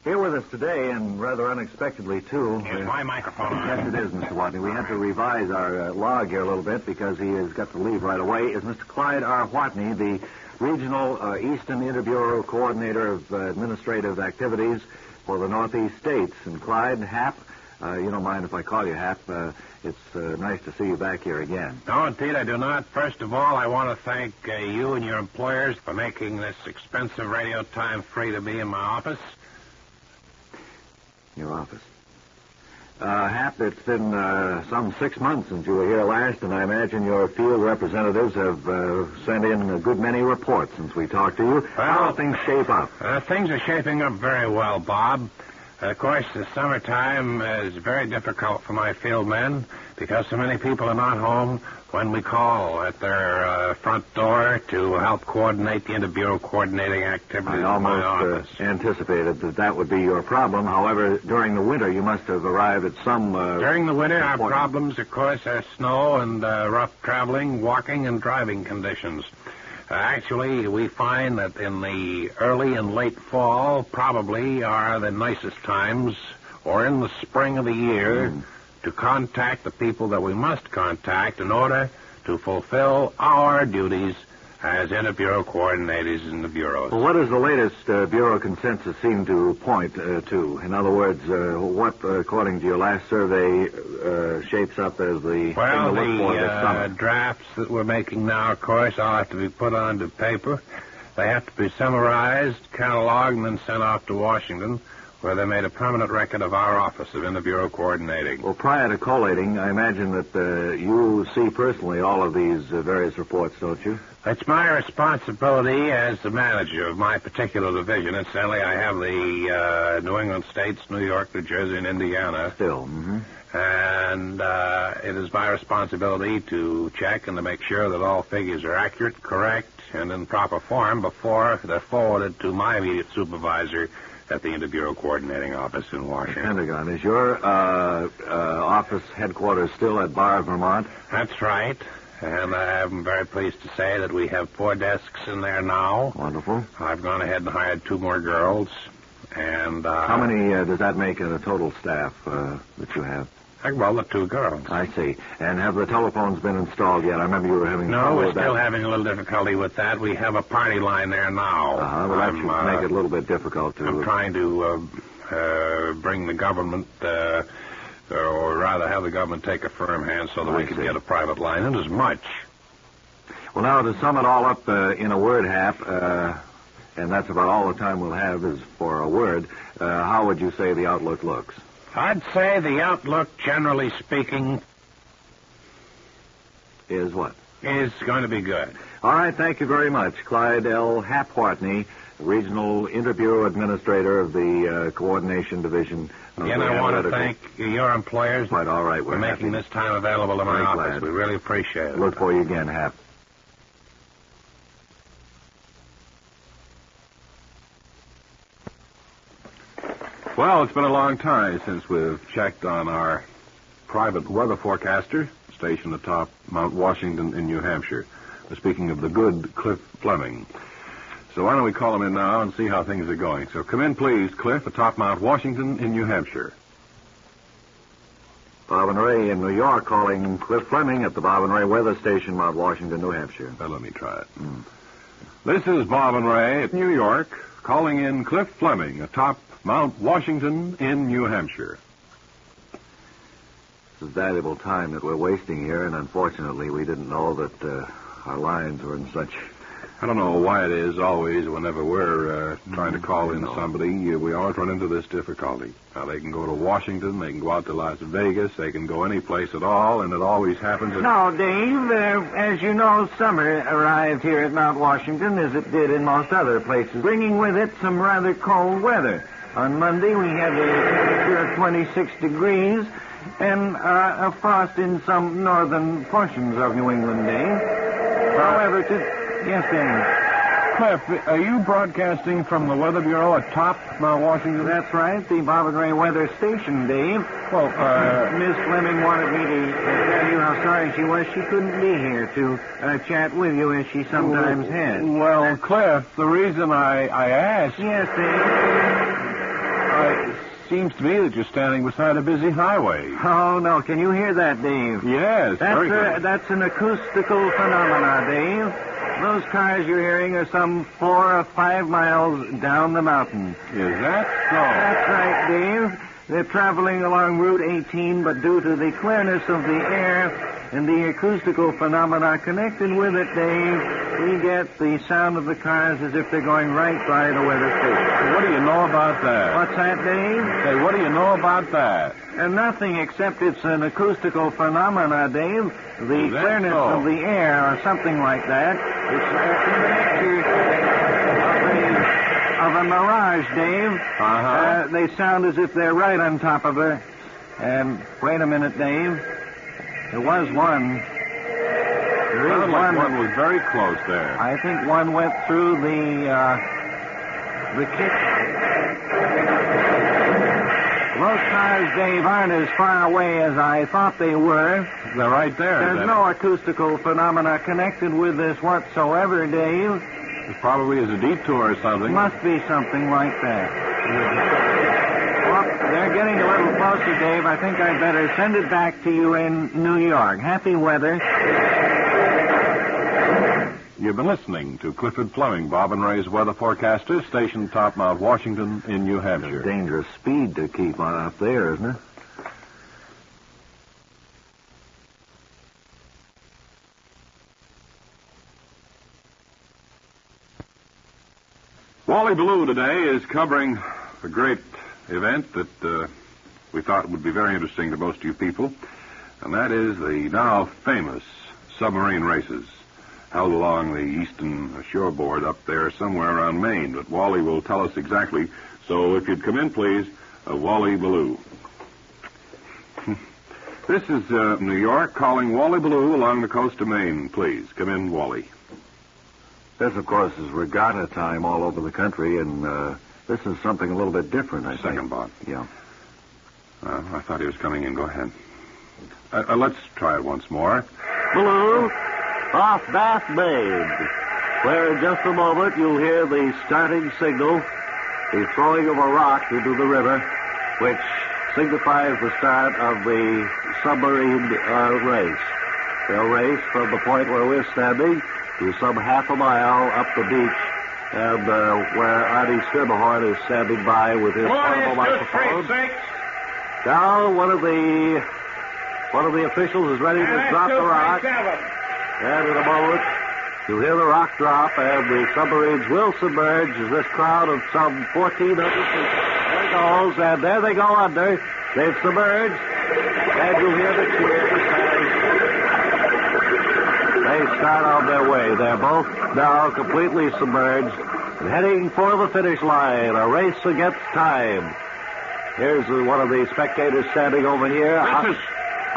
Here with us today, and rather unexpectedly, too. Here's my microphone on. Yes, it is, Mr. Watney. We had to revise our log here a little bit because he has got to leave right away. Is Mr. Clyde R. Watney, the Regional Eastern Interbureau Coordinator of Administrative Activities for the Northeast States. And Clyde, Hap, you don't mind if I call you Hap. It's nice to see you back here again. No, indeed, I do not. First of all, I want to thank you and your employers for making this expensive radio time free to me in my office. Your office. Hap, it's been some 6 months since you were here last, and I imagine your field representatives have sent in a good many reports since we talked to you. Well, how do things shape up? Things are shaping up very well, Bob. Of course, the summertime is very difficult for my field men because so many people are not home when we call at their front door to help coordinate the interbureau coordinating activities I in my office. almost anticipated that would be your problem. However, during the winter, you must have arrived at some... During the winter, our problems, of course, are snow and rough traveling, walking, and driving conditions. Actually, we find that in the early and late fall probably are the nicest times, or in the spring of the year, to contact the people that we must contact in order to fulfill our duties as interbureau coordinators in the bureaus. Well, what does the latest Bureau consensus seem to point to? In other words, what, according to your last survey, shapes up as the thing to look for this summer? The drafts that we're making now, of course, all have to be put onto paper. They have to be summarized, cataloged, and then sent off to Washington, where they made a permanent record of our Office of Interbureau Coordinating. Well, prior to collating, I imagine that you see personally all of these various reports, don't you? It's my responsibility as the manager of my particular division. Incidentally, I have the New England states, New York, New Jersey, and Indiana. Still. And it is my responsibility to check and to make sure that all figures are accurate, correct, and in proper form before they're forwarded to my immediate supervisor at the Interbureau Coordinating Office in Washington. Pentagon. Is your office headquarters still at Bar, Vermont? That's right. And I'm very pleased to say that we have 4 desks in there now. Wonderful. I've gone ahead and hired 2 more girls. And how many does that make in the total staff that you have? Well, the 2 girls. I see. And have the telephones been installed yet? I remember you were having trouble with that. No, we're still having a little difficulty with that. We have a party line there now. Well, that should make it a little bit difficult to... I'm trying to bring the government... or rather have the government take a firm hand so that we can get a private line in as much. Well, now, to sum it all up in a word, Hap, and that's about all the time we'll have is for a word, how would you say the outlook looks? I'd say the outlook, generally speaking... Is what? Is going to be good. All right, thank you very much. Clyde L. Hap Watney, Regional Interbureau Administrator of the Coordination Division. Again, I want to thank your employers Quite all right, for making this time available in my office. Glad. We really appreciate it. Look for you again, Hap. Well, it's been a long time since we've checked on our private weather forecaster stationed atop Mount Washington in New Hampshire. We're speaking of the good Cliff Fleming. So why don't we call him in now and see how things are going. So come in, please, Cliff, atop Mount Washington in New Hampshire. Bob and Ray in New York calling Cliff Fleming at the Bob and Ray weather station, Mount Washington, New Hampshire. Well, let me try it. This is Bob and Ray at New York calling in Cliff Fleming atop Mount Washington in New Hampshire. This is valuable time that we're wasting here, and unfortunately we didn't know that our lines were in such... I don't know why it is always, whenever we're trying to call in somebody, we always run into this difficulty. Now, they can go to Washington, they can go out to Las Vegas, they can go any place at all, and it always happens... Now, Dave, as you know, summer arrived here at Mount Washington, as it did in most other places, bringing with it some rather cold weather. On Monday, we had a temperature of 26 degrees and a frost in some northern portions of New England, Dave. However, yes, Dave. Cliff, are you broadcasting from the Weather Bureau atop Mount Washington? That's right, the Bob and Ray weather station, Dave. Well, Miss Fleming wanted me to tell you how sorry she was she couldn't be here to chat with you as she sometimes has. Well, Cliff, the reason I asked... Yes, Dave. Seems to me that you're standing beside a busy highway. Oh, no. Can you hear that, Dave? Yes, very good. That's an acoustical phenomena, Dave. Those cars you're hearing are some 4 or 5 miles down the mountain. Is that so? That's right, Dave. They're traveling along Route 18, but due to the clearness of the air and the acoustical phenomena connected with it, Dave, we get the sound of the cars as if they're going right by the weather station. What do you know about that? What's that, Dave? Say, what do you know about that? Nothing except it's an acoustical phenomena, Dave. The clearness of the air or something like that. It's in the nature of a mirage, Dave. Uh-huh. They sound as if they're right on top of her. Wait a minute, Dave. There was one. Sounded like one was very close there. I think one went through the kitchen. Those cars, Dave, aren't as far away as I thought they were. They're right there. There's no acoustical phenomena connected with this whatsoever, Dave. It probably is a detour or something. Must be something like that. Well, they're getting a little closer, Dave. I think I'd better send it back to you in New York. Happy weather. You've been listening to Clifford Fleming, Bob and Ray's weather forecaster, stationed top Mount Washington in New Hampshire. Dangerous speed to keep on up there, isn't it? Wally Ballou today is covering a great event that we thought would be very interesting to most of you people, and that is the now famous submarine races held along the eastern shoreboard up there somewhere around Maine. But Wally will tell us exactly. So if you'd come in, please, Wally Ballou. This is New York calling Wally Ballou along the coast of Maine. Please, come in, Wally. This, of course, is regatta time all over the country, and this is something a little bit different, I think. Second bot. Yeah. I thought he was coming in. Go ahead. Let's try it once more. Ballou, off Bath Main, where in just a moment you'll hear the starting signal, the throwing of a rock into the river, which signifies the start of the submarine race. They'll race from the point where we're standing to some half a mile up the beach, and where Artie Schermerhorn is standing by with his portable microphone. Now, one of the officials is ready to drop the rock, and in a moment you'll hear the rock drop, and the submarines will submerge as this crowd of some 1,400 people. There it goes, and there they go under. They've submerged, and you'll hear the cheers as they start on their way. They're both now completely submerged and heading for the finish line, a race against time. Here's one of the spectators standing over here. How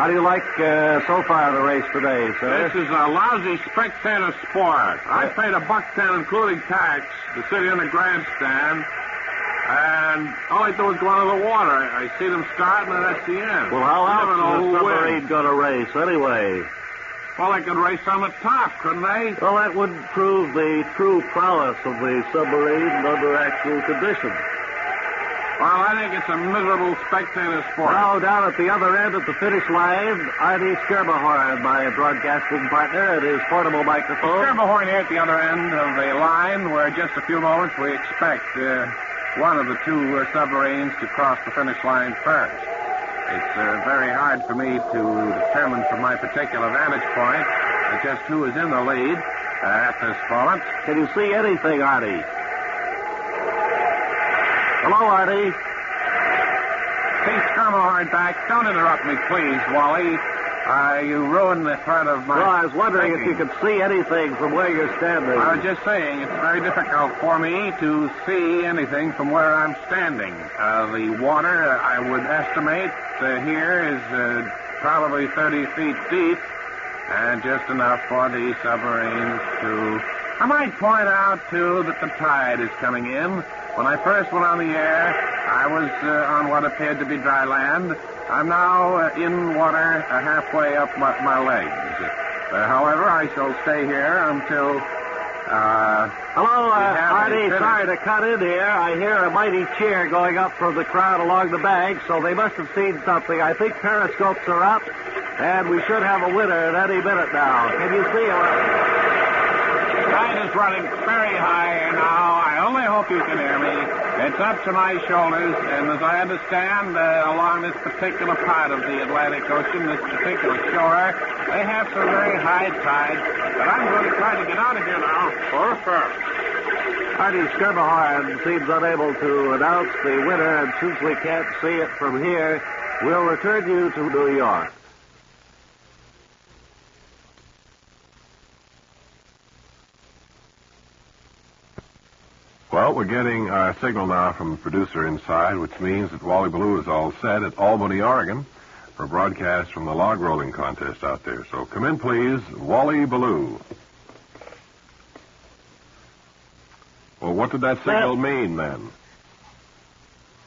do you like so far the race today, sir? This is a lousy spectator sport. I paid $1.10 including tax to sit in the grandstand, and all I do is go into the water. I see them start, and that's the end. Well, how else never know is who the submarine wins. going to race anyway? Well, they could race on the top, couldn't they? Well, that would prove the true prowess of the submarine under actual conditions. Well, I think it's a miserable spectator sport. Now, down at the other end of the finish line, Artie Schermerhorn, my broadcasting partner, and his portable microphone. Schermerhorn here at the other end of the line, where in just a few moments we expect one of the two submarines to cross the finish line first. It's very hard for me to determine from my particular vantage point just who is in the lead at this moment. Can you see anything, Artie? Hello, Artie. See Schermerhorn back. Don't interrupt me, please, Wally. You ruined the thread of my... Well, I was wondering thinking. if you could see anything from where you're standing. I was just saying, it's very difficult for me to see anything from where I'm standing. The water, I would estimate, here is probably 30 feet deep, and just enough for the submarines to... I might point out, too, that the tide is coming in. When I first went on the air, I was on what appeared to be dry land. I'm now in water halfway up my legs. However, I shall stay here until Hello, Artie. Sorry to cut in here. I hear a mighty cheer going up from the crowd along the bank, so they must have seen something. I think periscopes are up, and we should have a winner at any minute now. Can you see it? Tide is running very high here now. I only hope you can hear me. It's up to my shoulders, and as I understand, along this particular part of the Atlantic Ocean, this particular shore, they have some very high tides. But I'm going to try to get out of here now. Artie Schermerhorn seems unable to announce the winner, and since we can't see it from here, we'll return you to New York. Well, we're getting our signal now from the producer inside, which means that Wally Ballou is all set at Albany, Oregon, for a broadcast from the log rolling contest out there. So come in, please, Wally Ballou. Well, what did that signal mean, then?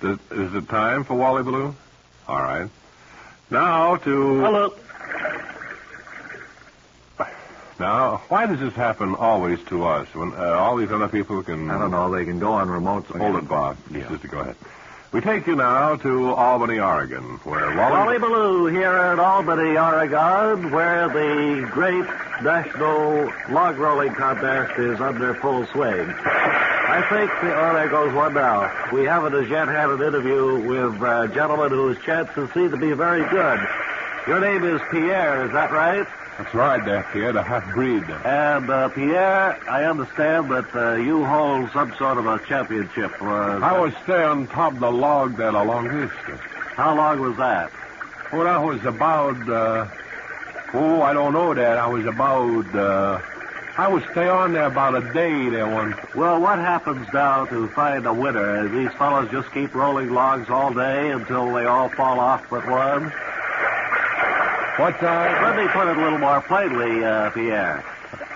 Is it time for Wally Ballou? All right. Now to... Hello. Now, why does this happen always to us when all these other people can... I don't know. They can go on remote. Hold it, Bob. Yeah. Sister, go ahead. We take you now to Albany, Oregon, where Wally Ballou here at Albany, Oregon, where the great national log rolling contest is under full swing. I think, there goes one now. We haven't as yet had an interview with a gentleman whose chances seem to be very good. Your name is Pierre, is that right? That's right, there, Pierre, the half-breed. And, Pierre, I understand that you hold some sort of a championship. I was staying on top of the log there the longest. How long was that? Well, I was about, I don't know that. I was about, I was stay on there about a day there once. Well, what happens now to find a winner? These fellows just keep rolling logs all day until they all fall off but one? Let me put it a little more plainly, Pierre.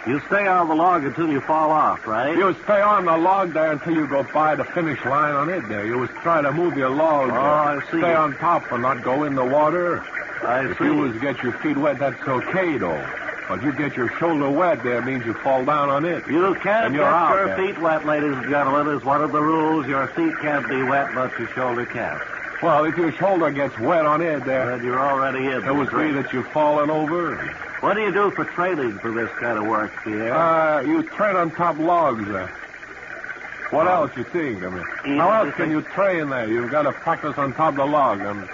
You stay on the log until you fall off, right? You stay on the log there until you go by the finish line on it there. You was try to move your log. I see. Stay on top and not go in the water. If you was get your feet wet, that's okay, though. But you get your shoulder wet there means you fall down on it. You can't get your there. feet wet, ladies and gentlemen, is one of the rules. Your feet can't be wet, but your shoulder can. Well, if your shoulder gets wet on it there... Then you're already in. It was me that you've fallen over. What do you do for training for this kind of work, Pierre? You train on top logs there. What else you think? I mean, how else can you train there? You've got to practice on top of the log and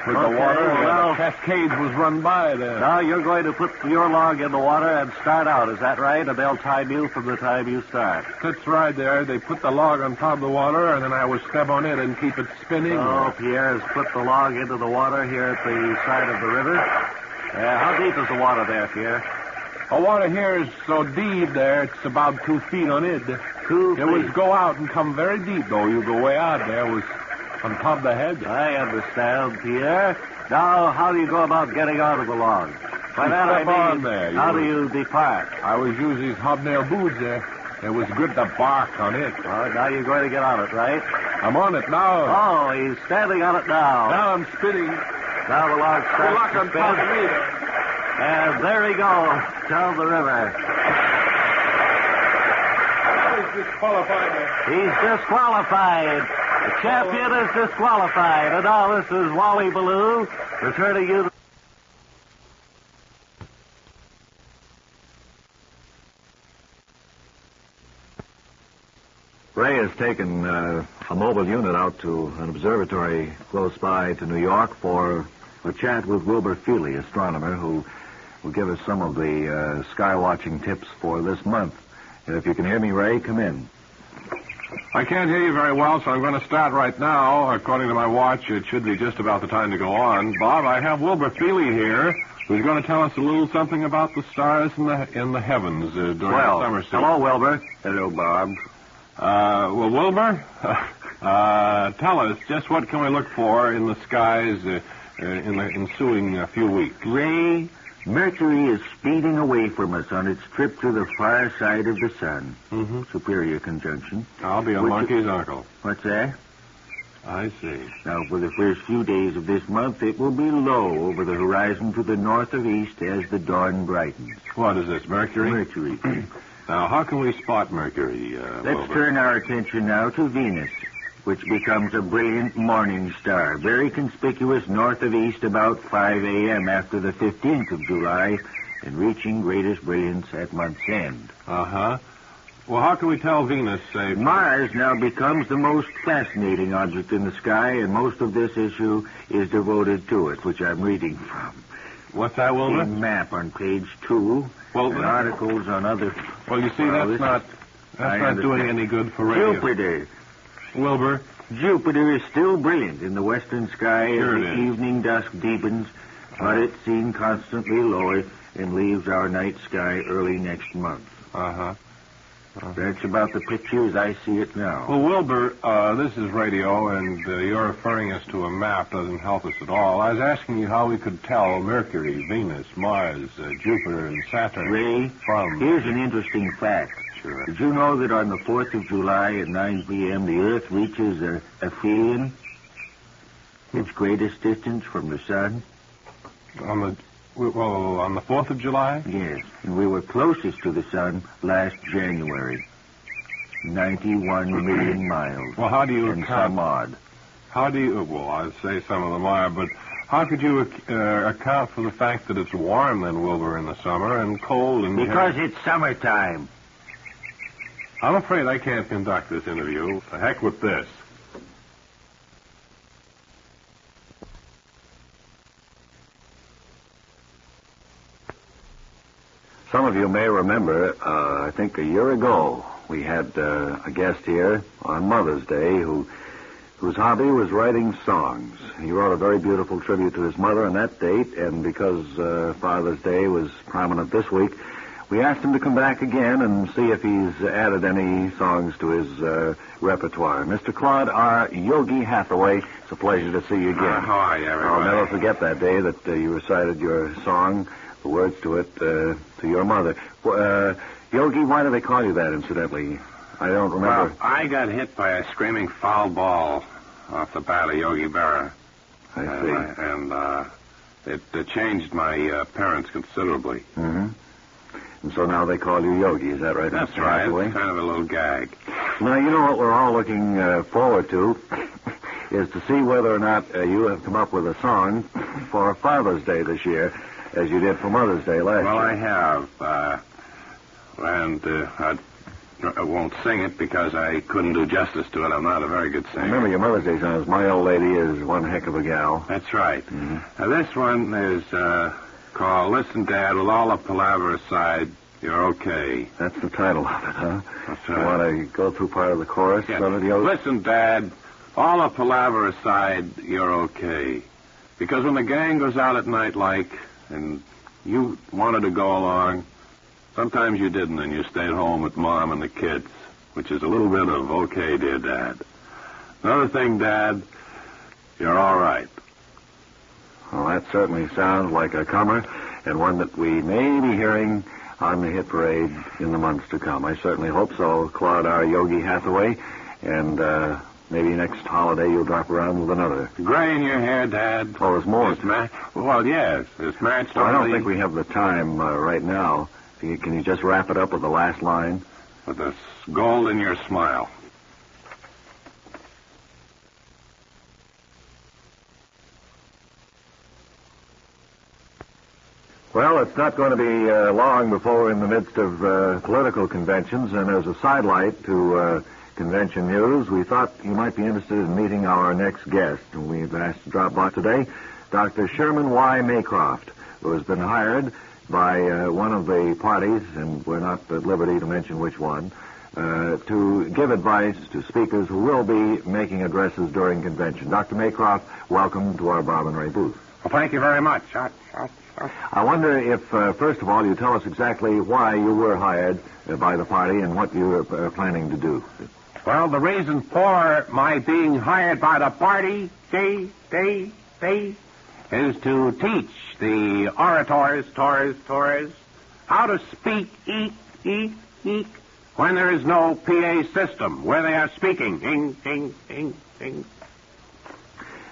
with the water. Well, the cascades was run by there. Now you're going to put your log in the water and start out, is that right? And they'll time you from the time you start. That's right there. They put the log on top of the water, and then I will step on it and keep it spinning. Oh, Pierre has put the log into the water here at the side of the river. How deep is the water there, Pierre? The water here is so deep there, it's about 2 feet on it. 2 feet? It was go out and come very deep, though. You go way out there. It was on top of the head. I understand, Pierre. Now, how do you go about getting out of the log? By that I mean, on there. How do you depart? I was using these hobnail boots there. It was grip the bark on it. Now you're going to get on it, right? I'm on it now. Oh, he's standing on it now. Now I'm spinning. Now the log starts to on spin. top of me. And there he goes down the river. He's disqualified. He's disqualified. The champion is disqualified. And now this is Wally Ballou returning you to... Ray has taken a mobile unit out to an observatory close by to New York for a chat with Wilbur Feely, astronomer, who will give us some of the sky-watching tips for this month. If you can hear me, Ray, come in. I can't hear you very well, so I'm going to start right now. According to my watch, it should be just about the time to go on. Bob, I have Wilbur Feely here, who's going to tell us a little something about the stars in the heavens during the summer season. Hello, Wilbur. Hello, Bob. Well, Wilbur, tell us, just what can we look for in the skies in the ensuing few weeks? Ray, Mercury is speeding away from us on its trip to the far side of the sun. Mm-hmm. Superior conjunction. I'll be a monkey's uncle. What's that? I see. Now, for the first few days of this month, it will be low over the horizon to the north of east as the dawn brightens. What is this, Mercury? Mercury. Now, how can we spot Mercury, Let's Wilbur? turn our attention now to Venus, which becomes a brilliant morning star, very conspicuous north of east about 5 a.m. after the 15th of July, and reaching greatest brilliance at month's end. Uh-huh. Well, how can we tell Venus, say... Mars now becomes the most fascinating object in the sky, and most of this issue is devoted to it, which I'm reading from. What's that, Wilbur? A map on page 2, and articles on other... Well, you see, that's not doing any good for radio. Jupiter. Wilbur? Jupiter is still brilliant in the western sky Sure as it the is. evening dusk deepens, but it's seen constantly lower and leaves our night sky early next month. Uh-huh. That's about the picture as I see it now. Well, Wilbur, this is radio, and you're referring us to a map doesn't help us at all. I was asking you how we could tell Mercury, Venus, Mars, Jupiter, and Saturn Ray, from... here's an interesting fact. Sure. Did you know that on the 4th of July at 9 p.m. the Earth reaches aphelion, its greatest distance from the sun? On the 4th of July? Yes, and we were closest to the sun last January. 91 million miles. Well, how do you and account... some odd. How do you... Well, I'd say some of them are, but how could you account for the fact that it's warm then, Wilbur, in the summer, and cold in... Because it's summertime. I'm afraid I can't conduct this interview. The heck with this. Some of you may remember, I think a year ago, we had a guest here on Mother's Day whose hobby was writing songs. He wrote a very beautiful tribute to his mother on that date, and because Father's Day was prominent this week, we asked him to come back again and see if he's added any songs to his repertoire. Mr. Claude R. Yogi Hathaway, it's a pleasure to see you again. How are you, everybody? I'll never forget that day that you recited your song, the words to it, to your mother. Yogi, why do they call you that, incidentally? I don't remember. Well, I got hit by a screaming foul ball off the bat of Yogi Berra. I see. It changed my parents considerably. Mm-hmm. And so now they call you Yogi, is that right? That's Mr. right. Hathaway? It's kind of a little gag. Now, you know what we're all looking forward to is to see whether or not you have come up with a song for Father's Day this year, as you did for Mother's Day last year. Well, I have. I won't sing it because I couldn't do justice to it. I'm not a very good singer. Remember, your Mother's Day song is My Old Lady is One Heck of a Gal. That's right. Mm-hmm. Now, this one is called Listen, Dad, with all the palaver aside, you're okay. That's the title of it, huh? That's You right. want to go through part of the chorus? Yeah. Son of the Oath? Listen, Dad, all the palaver aside, you're okay. Because when the gang goes out at night and you wanted to go along, sometimes you didn't, and you stayed home with Mom and the kids, which is a little bit of okay, dear Dad. Another thing, Dad, you're all right. Well, that certainly sounds like a comer, and one that we may be hearing on the hit parade in the months to come. I certainly hope so, Claude R. Yogi Hathaway, and maybe next holiday you'll drop around with another. Gray in your hair, Dad. Oh, there's more. Well, yes. It's matched Well, I don't only think we have the time right now. Can you just wrap it up with the last line? with the gold in your smile. Well, it's not going to be long before we're in the midst of political conventions, and as a sidelight to convention news, we thought you might be interested in meeting our next guest. And we've asked to drop by today Dr. Sherman Y. Maycroft, who has been hired by one of the parties, and we're not at liberty to mention which one, to give advice to speakers who will be making addresses during convention. Dr. Maycroft, welcome to our Bob and Ray booth. Well, thank you very much. I wonder if, first of all, you tell us exactly why you were hired by the party and what you are planning to do. Well, the reason for my being hired by the party, is to teach the orators, how to speak, eek, when there is no PA system, where they are speaking, ding.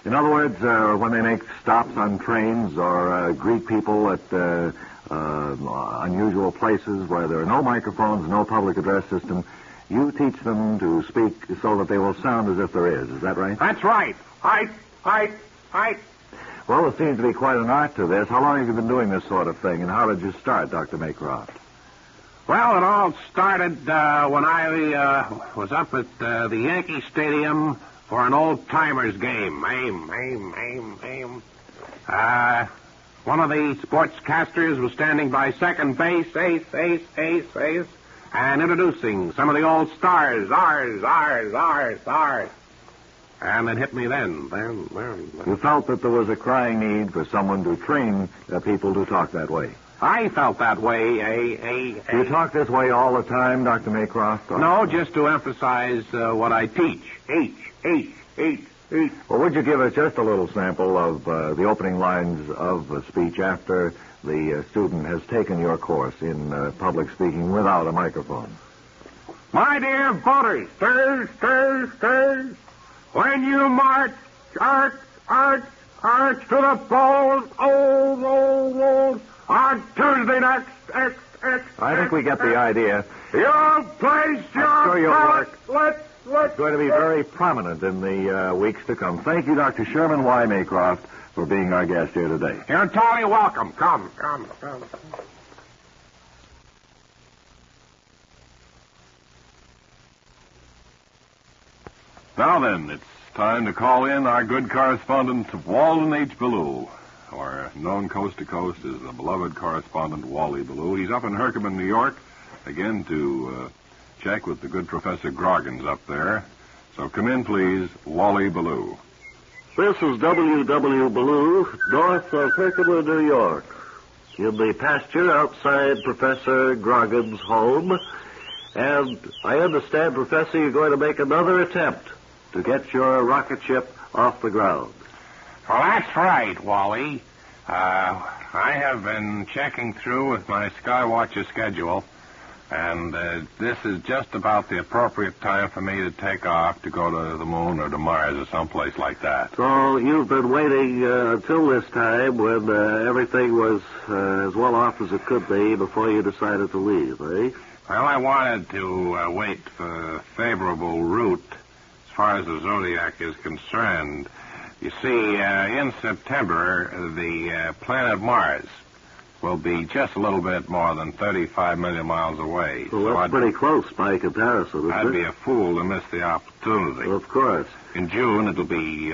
In other words, when they make stops on trains or greet people at unusual places where there are no microphones, no public address system. You teach them to speak so that they will sound as if there is. Is that right? That's right. Height. Well, there seems to be quite an art to this. How long have you been doing this sort of thing, and how did you start, Dr. Maycroft? Well, it all started when I was up at the Yankee Stadium for an old-timers game. Aim. One of the sportscasters was standing by second base, ace, and introducing some of the old stars, ours. And it hit me then. You felt that there was a crying need for someone to train people to talk that way. I felt that way, Do you talk this way all the time, Dr. Maycroft? Or? No, just to emphasize what I teach. H. Well, would you give us just a little sample of the opening lines of a speech after the student has taken your course in public speaking without a microphone? My dear voters, stirs. When you march, arch to the polls, on Tuesday next, I think we get the idea. You'll place your ballot. It's going to be very prominent in the weeks to come. Thank you, Dr. Sherman Y. Maycroft, for being our guest here today. You're entirely welcome. Come. Now then, it's time to call in our good correspondent, Walden H. Ballou, or known coast to coast as the beloved correspondent Wally Ballou. He's up in Herkimer, New York, again to check with the good Professor Groggins up there. So come in, please, Wally Ballou. This is W.W. Ballou, north of Herkimer, New York, in the pasture outside Professor Groggins' home. And I understand, Professor, you're going to make another attempt to get your rocket ship off the ground. Well, that's right, Wally. I have been checking through with my Skywatcher schedule, and this is just about the appropriate time for me to take off to go to the moon or to Mars or someplace like that. So you've been waiting until this time when everything was as well off as it could be before you decided to leave, eh? Well, I wanted to wait for a favorable route as far as the Zodiac is concerned. You see, in September, the planet Mars will be just a little bit more than 35 million miles away. Well, that's pretty close by comparison, isn't it? I'd be a fool to miss the opportunity. Of course. In June, it'll be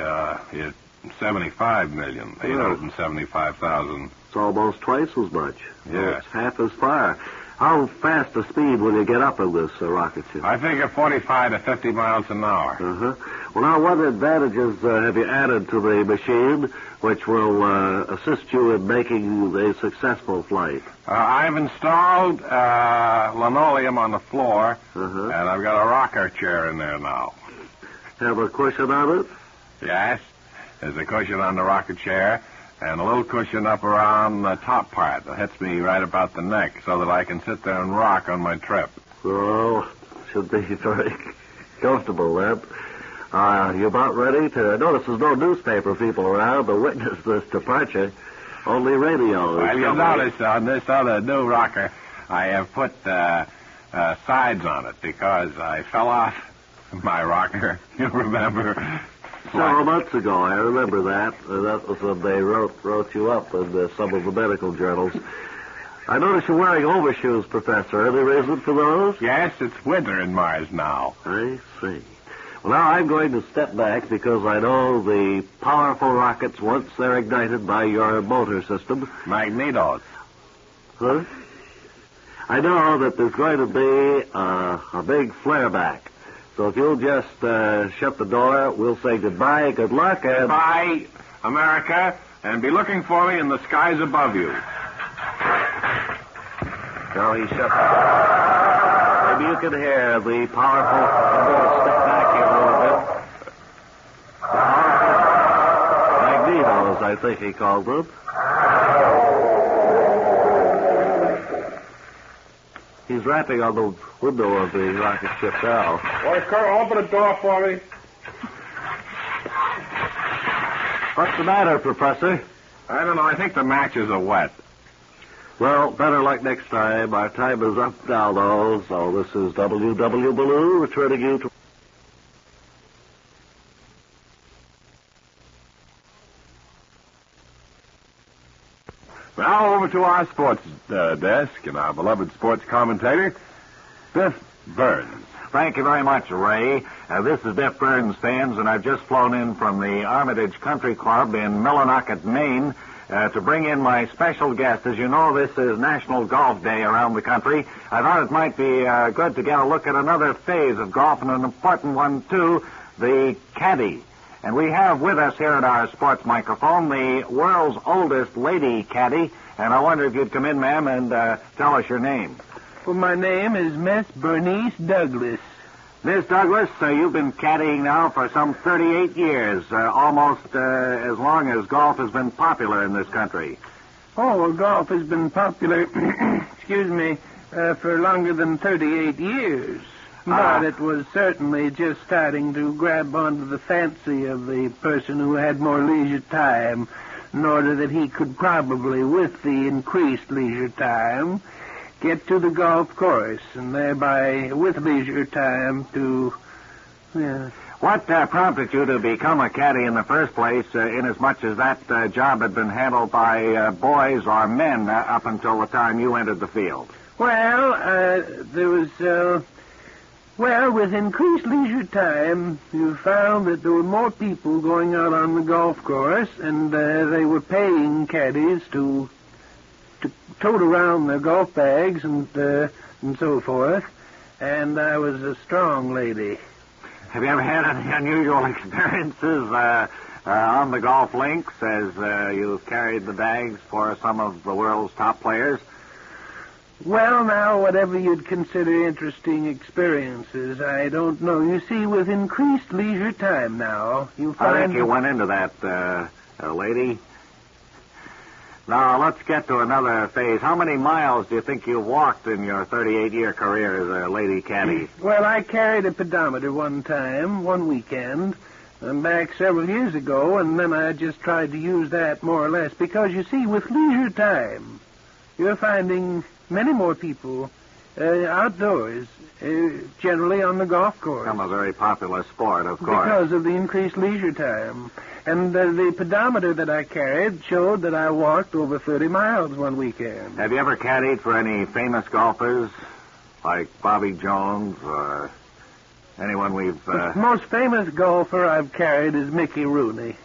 75 million, 875,000. It's almost twice as much. Yes. Well, it's half as far. How fast a speed will you get up in this rocket ship? I figure 45 to 50 miles an hour. Uh-huh. Well, now, what advantages have you added to the machine which will assist you in making a successful flight? I've installed linoleum on the floor, Uh-huh. and I've got a rocker chair in there now. Have a cushion on it? Yes, there's a cushion on the rocket chair, and a little cushion up around the top part that hits me right about the neck so that I can sit there and rock on my trip. Oh, should be very comfortable, then. You about ready to... Notice there's no newspaper people around to witness this departure. Only radio. Well, you notice on this other new rocker, I have put sides on it because I fell off my rocker. You remember? Several months ago, I remember that. That was when they wrote you up in some of the medical journals. I notice you're wearing overshoes, Professor. Any reason for those? Yes, it's winter in Mars now. I see. Well, now I'm going to step back because I know the powerful rockets, once they're ignited by your motor system... Magnetos. Huh? I know that there's going to be a big flare back. So if you'll just shut the door, we'll say goodbye, good luck, and... Goodbye, America, and be looking for me in the skies above you. Now he shut the door. Maybe you can hear the powerful... I'm going to step back here a little bit. The powerful magnetos, I think he called them. He's rapping on the window of the rocket ship now. Boy, Colonel, open the door for me. What's the matter, Professor? I don't know. I think the matches are wet. Well, better luck next time. Our time is up now, though. So this is W.W. Ballou returning you to... Now over to our sports desk and our beloved sports commentator, Biff Burns. Thank you very much, Ray. This is Biff Burns, fans, and I've just flown in from the Armitage Country Club in Millinocket, Maine, to bring in my special guest. As you know, this is National Golf Day around the country. I thought it might be good to get a look at another phase of golf, and an important one, too, the caddy. And we have with us here at our sports microphone the world's oldest lady caddy, and I wonder if you'd come in, ma'am, and tell us your name. Well, my name is Miss Bernice Douglas. Miss Douglas, you've been caddying now for some 38 years, almost as long as golf has been popular in this country. Oh, well, golf has been popular, for longer than 38 years. But it was certainly just starting to grab onto the fancy of the person who had more leisure time, in order that he could probably, with the increased leisure time, get to the golf course, and thereby, with leisure time, to... What prompted you to become a caddy in the first place, inasmuch as that job had been handled by boys or men up until the time you entered the field? Well, there was... with increased leisure time, you found that there were more people going out on the golf course, and they were paying caddies to tote around their golf bags and so forth, and I was a strong lady. Have you ever had any unusual experiences on the golf links as you've carried the bags for some of the world's top players? Well, now, whatever you'd consider interesting experiences, I don't know. You see, with increased leisure time now, you find... I think you went into that, lady. Now, let's get to another phase. How many miles do you think you've walked in your 38-year career as a lady caddy? Well, I carried a pedometer one weekend, and back several years ago, and then I just tried to use that more or less, because, you see, with leisure time, you're finding many more people outdoors, generally on the golf course. Become a very popular sport, of course. Because of the increased leisure time. And the pedometer that I carried showed that I walked over 30 miles one weekend. Have you ever caddied for any famous golfers, like Bobby Jones or anyone we've... The most famous golfer I've carried is Mickey Rooney.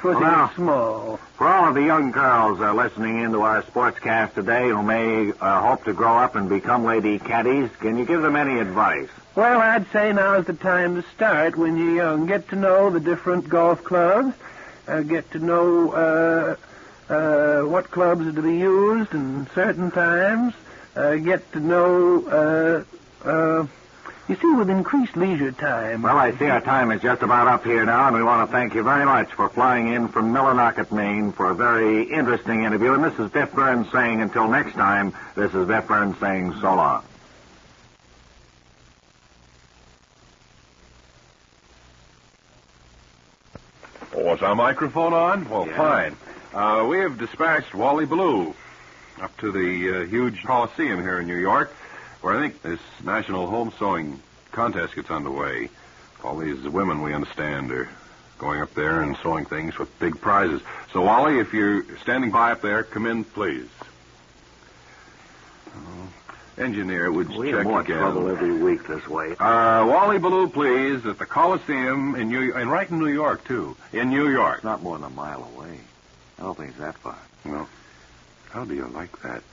Well, small. For all of the young girls listening into our sportscast today who may hope to grow up and become lady caddies, can you give them any advice? Well, I'd say now's the time to start when you're young. Get to know the different golf clubs. Get to know what clubs are to be used in certain times. Get to know... You see, with increased leisure time... Well, I see our time is just about up here now, and we want to thank you very much for flying in from Millinocket, Maine, for a very interesting interview. And this is Biff Burns saying until next time, this is Biff Burns saying so long. Oh, was our microphone on? Well, Yeah. Fine. We have dispatched Wally Ballou up to the huge Coliseum here in New York, where I think this national home sewing contest gets underway. All these women, we understand, are going up there and sewing things with big prizes. So, Wally, if you're standing by up there, come in, please. Engineer, would you We check have more again? trouble every week this way. Wally Ballou, please, at the Coliseum in and right in New York, too. In New York. It's not more than a mile away. I don't think it's that far. Well, how do you like that?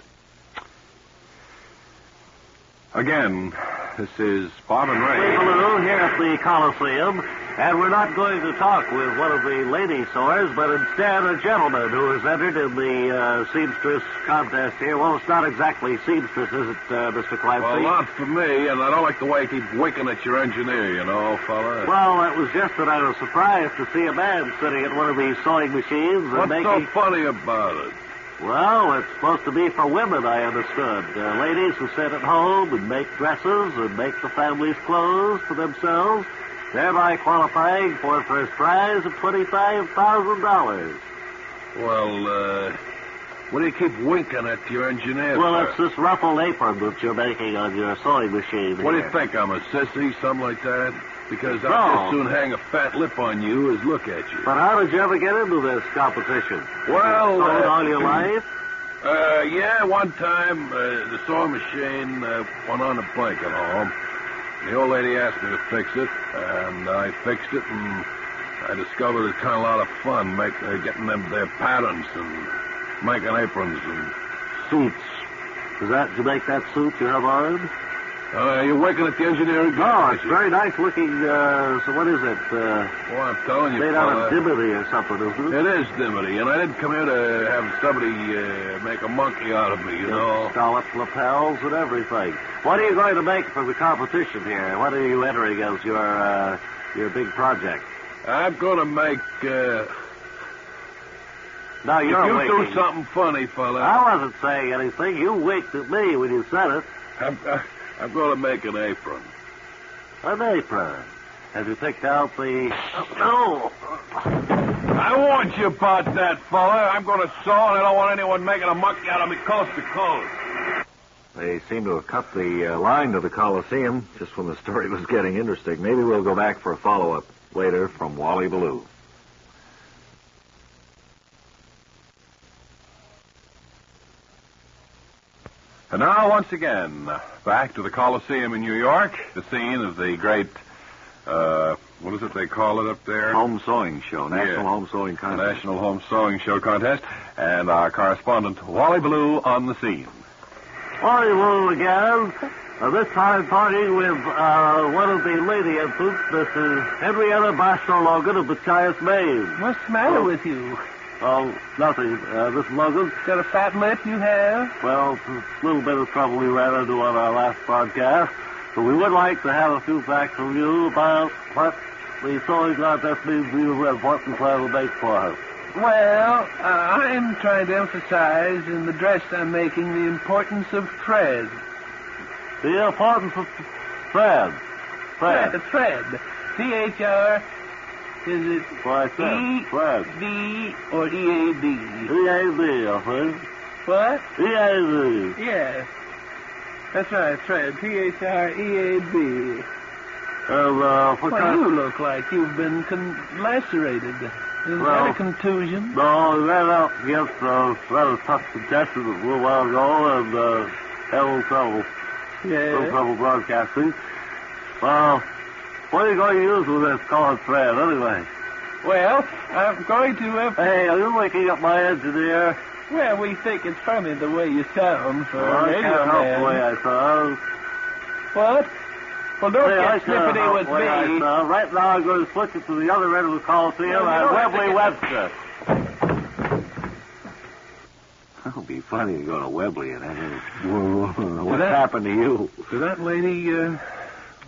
Again, this is Bob and Ray. Hello, here at the Coliseum, and we're not going to talk with one of the lady sewers, but instead a gentleman who has entered in the seamstress contest here. Well, it's not exactly seamstress, is it, Mr. Clancy? Well, not for me, and I don't like the way he keeps winking at your engineer, you know, fella. Well, it was just that I was surprised to see a man sitting at one of these sewing machines and What's so funny about it? Well, it's supposed to be for women, I understood. Ladies who sit at home and make dresses and make the family's clothes for themselves, thereby qualifying for a first prize of $25,000. Well, What do you keep winking at your engineer Well, for? it's this ruffled apron that you're making on your sewing machine. What do here. you think? I'm a sissy, something like that? Because No. I'd just soon hang a fat lip on you as look at you. But how did you ever get into this competition? Well, Sewed all your life? Yeah, one time the sewing machine went on a blank at home. The old lady asked me to fix it, and I fixed it, and I discovered it's kind of a lot of fun getting them their patterns and making aprons and Suits. Did you make that suit you have on? You're working at the engineering. No, it's very nice looking. So what is it? Well, I'm telling you, Made out of dimity or something, isn't it? It is dimity, and I didn't come here to have somebody make a monkey out of me, you know. Scalloped lapels and everything. What are you going to make for the competition here? What are you entering as your big project? I'm going to make. Now If you're you winking. do something funny, fella, I wasn't saying anything. You winked at me when you said it. I'm going to make an apron. An apron. Have you picked out the... Oh, I warned you about that, fella. I'm going to sew, and I don't want anyone making a monkey out of me coast to coast. They seem to have cut the line to the Coliseum just when the story was getting interesting. Maybe we'll go back for a follow-up later from Wally Ballou. And now, once again, back to the Coliseum in New York, the scene of the great, what is it they call it up there? Home Sewing Show, National Yeah. Home Sewing The Contest. National Home Sewing Show Contest, and our correspondent, Wally Ballou, on the scene. Wally Ballou again. This time partying with one of the lady infants, Mrs. Henrietta Bashor Logan of the Chias, Maine. What's the matter with you? Oh, nothing. Miss Logan. Got a fat lip you have? Well, it's a little bit of trouble we ran into on our last broadcast. But we would like to have a few facts from you about what the sewing contest means to you and what you plan to make for us. Well, I'm trying to emphasize in the dress I'm making the importance of thread. The importance of thread. Thread. Thread. T-H-R, is it What I said. Thread. E-D or E-A-D? E-A-D, I think. What? E-A-D. Yes. That's right, thread. T-H-R-E-A-D. And, what Well, kind you look like you've been lacerated. Is that a contusion? No, we ran out against rather tough contestants a little while ago and had a little trouble. Yeah. Trouble broadcasting. What are you going to use with this colored thread, anyway? Well, I'm going to... Hey, are you waking up my engineer? Well, we think it's funny the way you sound for Well, a I radio can't help man. the way I sound. What? Well, don't Hey, I get can't snippety help with the way I me. sound. Right now, I'm going to switch it to the other end of the Coliseum No, you at don't have to Webley get- Webster. That would be funny to go to Webley and have what's happened to you? Did that lady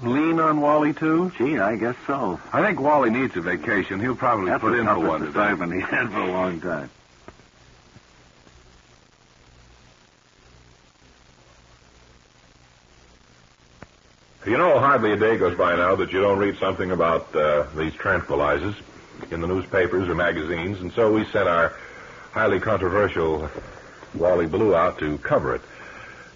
lean on Wally, too? Gee, I guess so. I think Wally needs a vacation. He'll probably That's put the in for toughest one today. assignment he had for a long time. You know, hardly a day goes by now that you don't read something about these tranquilizers in the newspapers or magazines, and so we sent our highly controversial Wally Ballou out to cover it.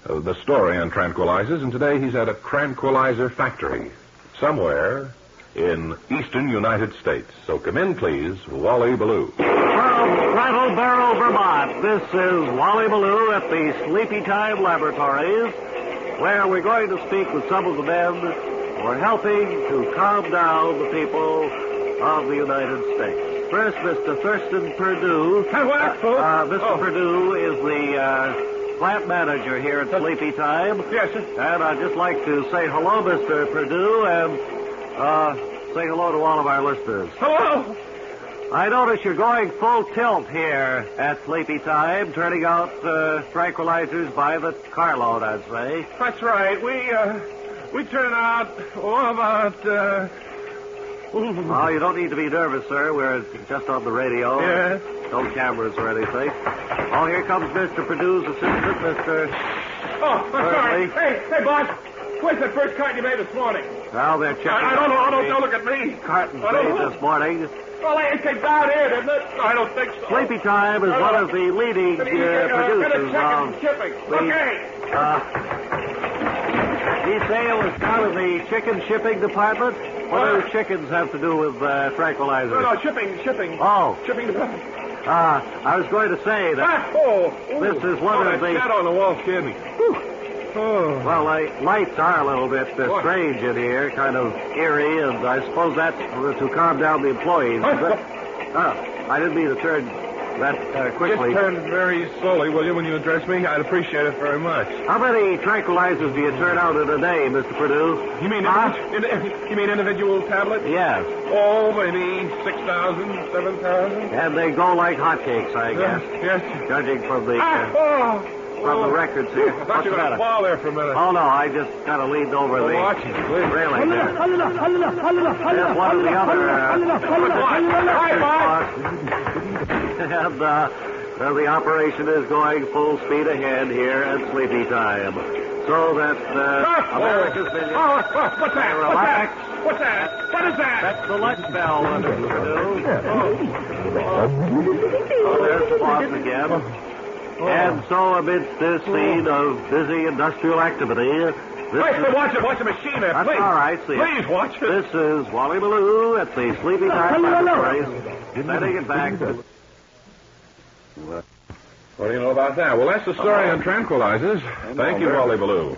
The story on tranquilizers, and today he's at a tranquilizer factory somewhere in eastern United States. So come in, please, Wally Ballou. From Brattleboro, Vermont, this is Wally Ballou at the Sleepy Time Laboratories, where we're going to speak with some of the men who are helping to calm down the people of the United States. First, Mr. Thurston Perdue. Mr. Perdue is the plant manager here at Sleepy Time. Yes, sir. And I'd just like to say hello, Mr. Perdue, and say hello to all of our listeners. Hello. I notice you're going full tilt here at Sleepy Time, turning out tranquilizers by the carload, I'd say. That's right. We turn out about... Oh, you don't need to be nervous, sir. We're just on the radio. Yeah. No cameras or anything. Oh, here comes Mr. Perdue's assistant, Mr. Oh, I'm sorry. Certainly. Hey, boss. Where's that first kite you made this morning? Well, they're checking. I don't know. Don't look at me. Carton made this morning. Well, it came down here, didn't it? I don't think so. Sleepy Time is one of the leading producers of... Shipping. Okay. You say it was out of the chicken shipping department? What do chickens have to do with tranquilizers? No, shipping. Oh. Shipping department. I was going to say that this is one of the... shadow on the wall scared me. Oh. Well, lights are a little bit strange in here, kind of eerie, and I suppose that's to calm down the employees. I didn't mean to turn that quickly. Just turn very slowly, will you, when you address me? I'd appreciate it very much. How many tranquilizers do you turn out in a day, Mr. Perdue? You mean individual tablets? Yes. Oh, maybe 6,000, 7,000. And they go like hotcakes, I guess. Yes. Judging from the... From the records here. I thought you were going to fall there for a minute. Oh, no, I just kind of leaned over the watch it, please. railing there. There's one of the other... And the operation is going full speed ahead here at Sleepy Time. So that America's Vineyard... What's that? Relax. What's that? What is that? That's the lunch bell, Mr. Perdue. Oh, there's the boss again. And so, amidst this scene of busy industrial activity... Watch the machine there, That's please. all right, see Please, watch it. This is Wally Ballou at the Sleepy Time Laboratories. Setting it back. What do you know about that? Well, that's the story on tranquilizers. Thank you, Wally Ballou.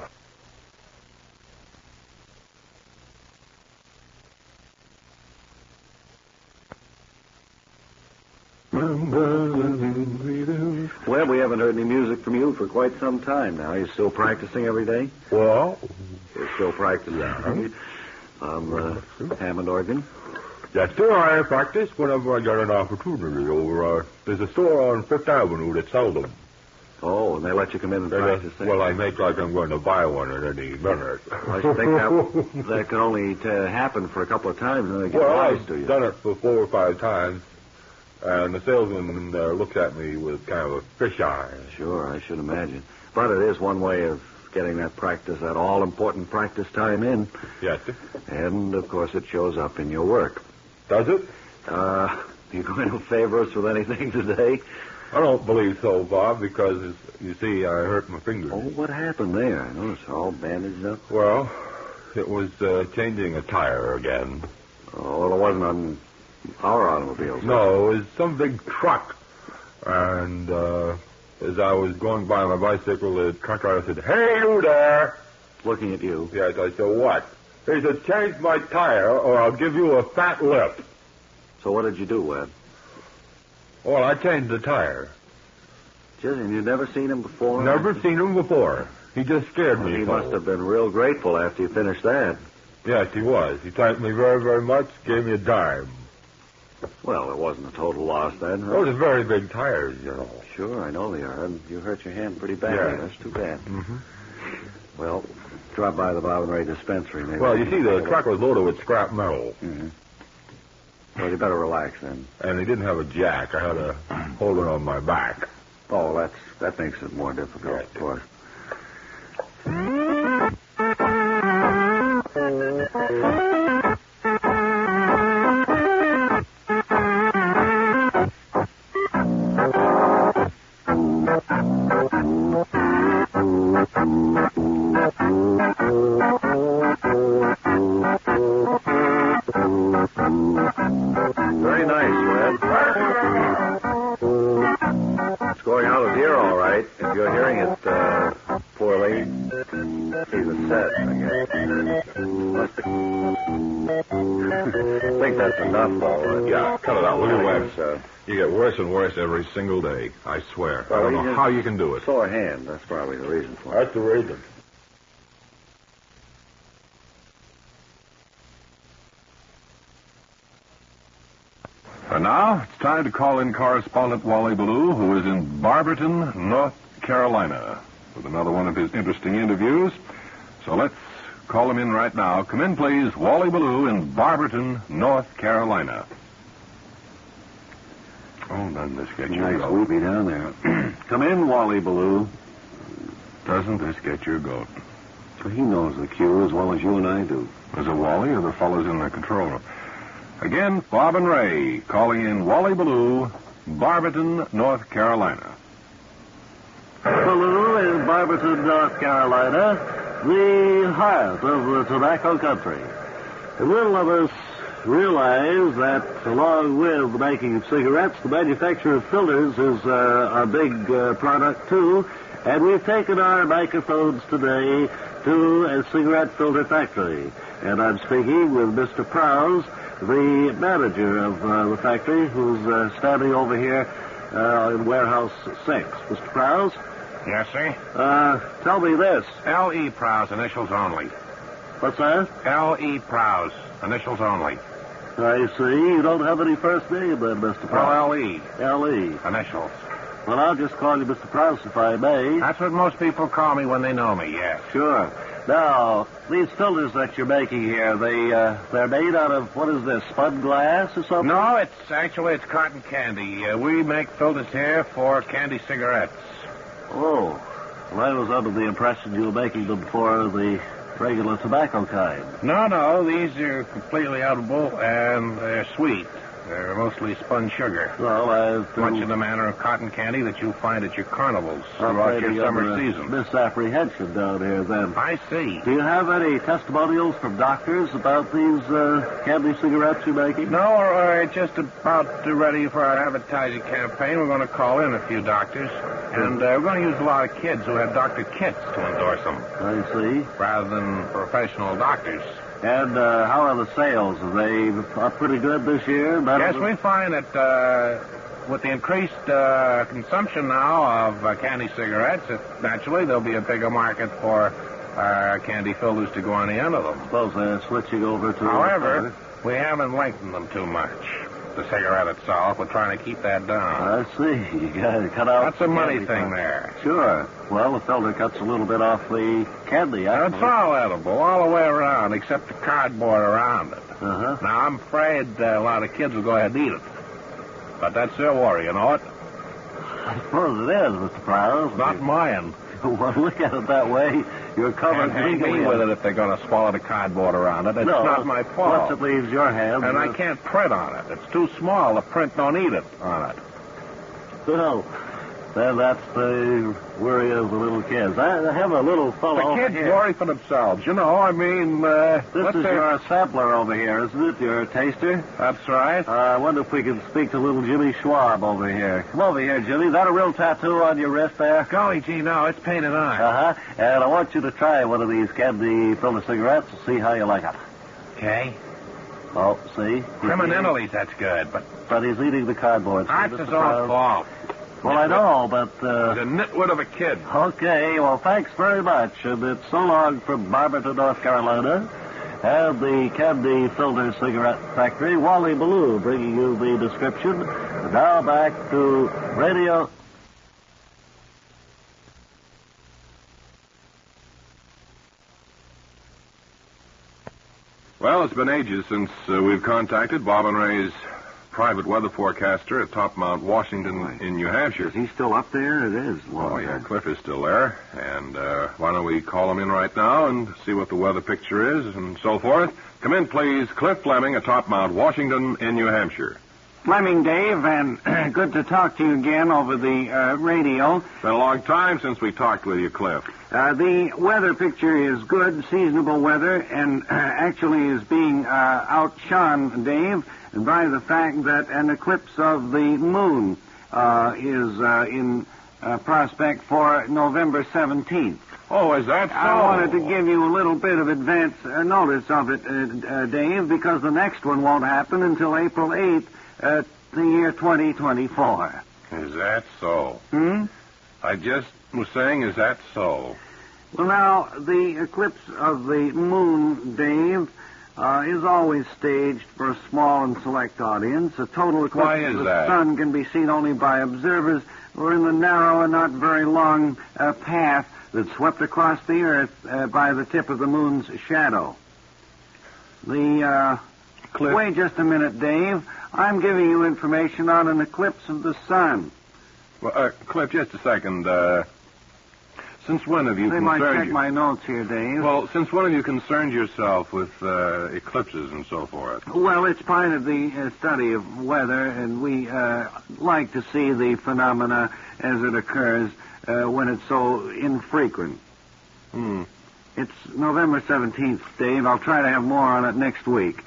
Well, we haven't heard any music from you for quite some time now. You're still practicing every day? Well? You're still practicing on the Hammond organ? Yes, sir, I practice whenever I get an opportunity over, there's a store on Fifth Avenue that sells them. Oh, and they let you come in and practice there? Well, I make like I'm going to buy one at any minute. I should think that could only happen for a couple of times and then they get wise to you. I've done it for 4 or 5 times. And the salesman looks at me with kind of a fish eye. Sure, I should imagine. But it is one way of getting that practice, that all-important practice time in. Yes, sir. And, of course, it shows up in your work. Does it? You going to favor us with anything today? I don't believe so, Bob, because, you see, I hurt my finger. Oh, what happened there? I noticed all bandaged up. Well, it was changing a tire again. Oh, well, it wasn't on... our automobiles. No, it was some big truck. And as I was going by my bicycle, the truck driver said, "Hey, you there!" Looking at you. Yes, I said, "What?" He said, "Change my tire or I'll give you a fat lip." So what did you do, Webb? Well, I changed the tire. Just, and you'd never seen him before? Never seen him before. He just scared me. He must have been real grateful after you finished that. Yes, he was. He thanked me very, very much, gave me a dime. Well, it wasn't a total loss then, huh? Those are very big tires, you know. Sure, I know they are. And you hurt your hand pretty badly. Yeah. That's too bad. Mm-hmm. Well, drop by the Bob and Ray dispensary. Maybe. Well, you see, the truck was loaded with scrap metal. Mm-hmm. Well, you better relax then. And he didn't have a jack. I had to hold it on my back. Oh, that makes it more difficult, Yes. of course. Very nice, Webb. It's going out of here all right. If you're hearing it poorly, see the set, I guess. Must be. I think that's enough, though. Yeah, cut it out, will you, Webb? So. You get worse and worse every single day. I swear. Well, I don't know how you can do it. Sore hand. That's probably the reason for it. That's the reason. And now it's time to call in correspondent Wally Ballou, who is in Barberton, North Carolina, with another one of his interesting interviews. So let's call him in right now. Come in, please, Wally Ballou in Barberton, North Carolina. Oh, doesn't this get your Nice goat? weepy down there. Come in, Wally Ballou. Doesn't this get your goat? He knows the cue as well as you and I do. Is it Wally or the fellas in the control room? Again, Bob and Ray calling in Wally Ballou, Barberton, North Carolina. Ballou in Barberton, North Carolina, the heart of the tobacco country. And little of us realize that along with the making of cigarettes, the manufacture of filters is a big product too. And we've taken our microphones today to a cigarette filter factory. And I'm speaking with Mr. Prowse, the manager of the factory, who's standing over here in Warehouse 6. Mr. Prowse? Yes, sir? Tell me this. L.E. Prowse, initials only. What's that? L.E. Prowse, initials only. I see. You don't have any first name then, Mr. Prowse. Well, L.E. L.E. Initials. Well, I'll just call you Mr. Prowse if I may. That's what most people call me when they know me, yes. Sure. Now, these filters that you're making here, they're made out of, what is this, spun glass or something? No, it's cotton candy. We make filters here for candy cigarettes. Oh. Well, I was under the impression you were making them for the regular tobacco kind. No, these are completely edible, and they're sweet. They're mostly spun sugar. Well, I've much in the manner of cotton candy that you'll find at your carnivals throughout your summer season. Misapprehension down here, then. I see. Do you have any testimonials from doctors about these candy cigarettes you're making? No, we're just about ready for our advertising campaign. We're going to call in a few doctors, and we're going to use a lot of kids who have doctor kits to endorse them. I see. Rather than professional doctors. And how are the sales? Are they pretty good this year? Yes, we find that with the increased consumption now of candy cigarettes, naturally there'll be a bigger market for candy filters to go on the end of them. Suppose they're switching over to... However, we haven't lengthened them too much. The cigarette itself, we're trying to keep that down. I see. You got to cut out... That's a money thing there. Sure. Well, the filter cuts a little bit off the candy, actually. It's all edible, all the way around, except the cardboard around it. Uh-huh. Now, I'm afraid a lot of kids will go ahead and eat it. But that's their worry, you know it? I suppose it is, Mr. Prowse. Not mine. Well, look at it that way. You're covered hang me with it if they're going to swallow the cardboard around it. It's not my fault. Once it leaves your hands... And I can't print on it. It's too small. The print don't eat it on it. Well, then that's the worry of the little kids. I have a little fellow The kids here. worry for themselves. You know, I mean... this is your sampler over here, isn't it? Your taster? That's right. I wonder if we can speak to little Jimmy Schwab over here. Come over here, Jimmy. Is that a real tattoo on your wrist there? Golly gee, no, it's painted on. Uh-huh. And I want you to try one of these candy filter cigarettes and see how you like it. Okay. Oh, see? Criminalities, that's good, But he's eating the cardboard. That's his own fault. Well, I know, but... He's a nitwit of a kid. Okay, well, thanks very much. And it's so long from Barberton, North Carolina, and the Candy Filter Cigarette Factory, Wally Ballou, bringing you the description. Now back to radio... Well, it's been ages since we've contacted Bob and Ray's private weather forecaster at Top Mount Washington in New Hampshire. Is he still up there? It is. Oh, yeah, Cliff is still there. And why don't we call him in right now and see what the weather picture is and so forth. Come in, please. Cliff Fleming at Top Mount Washington in New Hampshire. Fleming, Dave, and good to talk to you again over the radio. It's been a long time since we talked with you, Cliff. The weather picture is good, seasonable weather, and actually is being outshone, Dave, by the fact that an eclipse of the moon is in prospect for November 17th. Oh, is that so? I wanted to give you a little bit of advance notice of it, Dave, because the next one won't happen until April 8th, the year 2024. Is that so? Hmm? I just was saying, is that so? Well, now, the eclipse of the moon, Dave, is always staged for a small and select audience. A total eclipse Why is of the that? sun can be seen only by observers who are in the narrow and not very long path that's swept across the earth by the tip of the moon's shadow. Cliff. Wait just a minute, Dave. I'm giving you information on an eclipse of the sun. Well, Cliff, just a second. Since when have you They might concerned check my notes here, Dave. Well, since when have you concerned yourself with eclipses and so forth? Well, it's part of the study of weather, and we like to see the phenomena as it occurs when it's so infrequent. It's November 17th, Dave. I'll try to have more on it next week.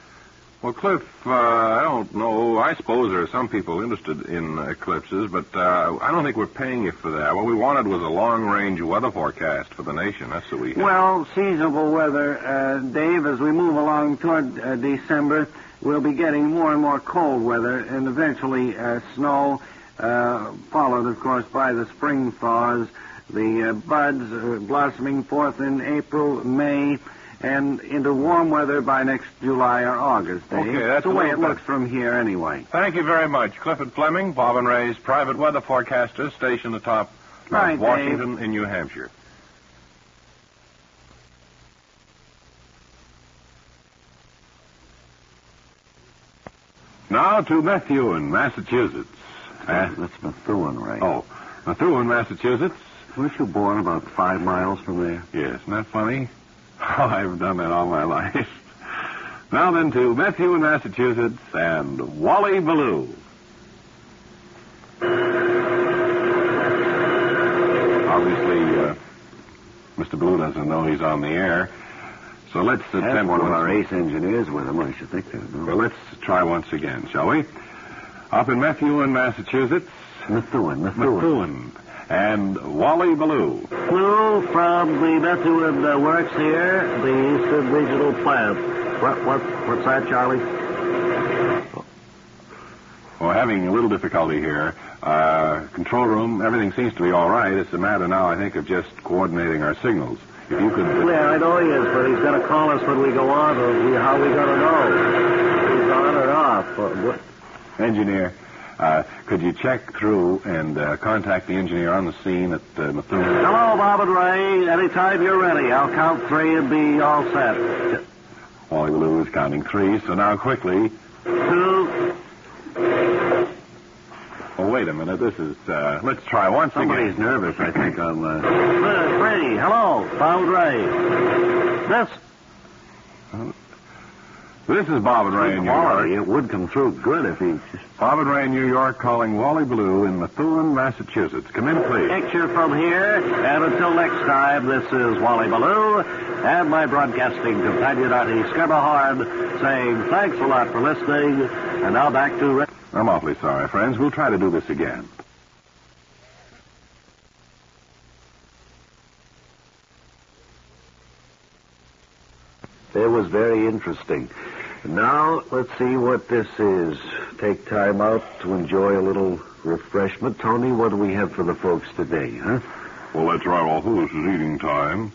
Well, Cliff, I don't know. I suppose there are some people interested in eclipses, but I don't think we're paying you for that. What we wanted was a long-range weather forecast for the nation. That's what we had. Well, seasonable weather, Dave, as we move along toward December, we'll be getting more and more cold weather and eventually snow, followed, of course, by the spring thaws. The buds blossoming forth in April, May, and into warm weather by next July or August, Dave. Okay, that's the way it looks from here anyway. Thank you very much. Clifford Fleming, Bob and Ray's private weather forecaster, stationed atop Right, Washington in New Hampshire. Now to Methuen, Massachusetts. That's Methuen, right? Oh, Methuen, Massachusetts. Weren't you born about 5 miles from there? Yes, isn't that funny? Oh, I've done that all my life. Now then to Methuen, Massachusetts, and Wally Ballou. Obviously, Mr. Ballou doesn't know he's on the air, so let's attempt one of our ace engineers with him. I should think that. No? Well, let's try once again, shall we? Up in Methuen, Massachusetts. Methuen. And Wally Ballou. Lou from the Methuen Works here, the Eastern Regional Plant. What's that, Charlie? We're having a little difficulty here. Control room, everything seems to be all right. It's a matter now, I think, of just coordinating our signals. If you could... Yeah, I know he is, but he's going to call us when we go on. How are we going to know? If he's on or off? Engineer, could you check through and contact the engineer on the scene at Methuen? Hello, Bob and Ray. Anytime you're ready. I'll count 3 and be all set. Wally Ballou is counting 3, so now quickly. 2. Oh, wait a minute. This is, let's try once Somebody's again. nervous, I think, on the... 3. Hello, Bob and Ray. This is Bob and Ray in New York. It would come through good if he just... Bob and Ray in New York calling Wally Ballou in Methuen, Massachusetts. Come in, please. Picture from here, and until next time, this is Wally Ballou and my broadcasting companion, Artie Skerberhorn, saying thanks a lot for listening, and now back to... I'm awfully sorry, friends. We'll try to do this again. It was very interesting. Now, let's see what this is. Take time out to enjoy a little refreshment. Tony, what do we have for the folks today, huh? Well, that's right, Arthur. This is eating time.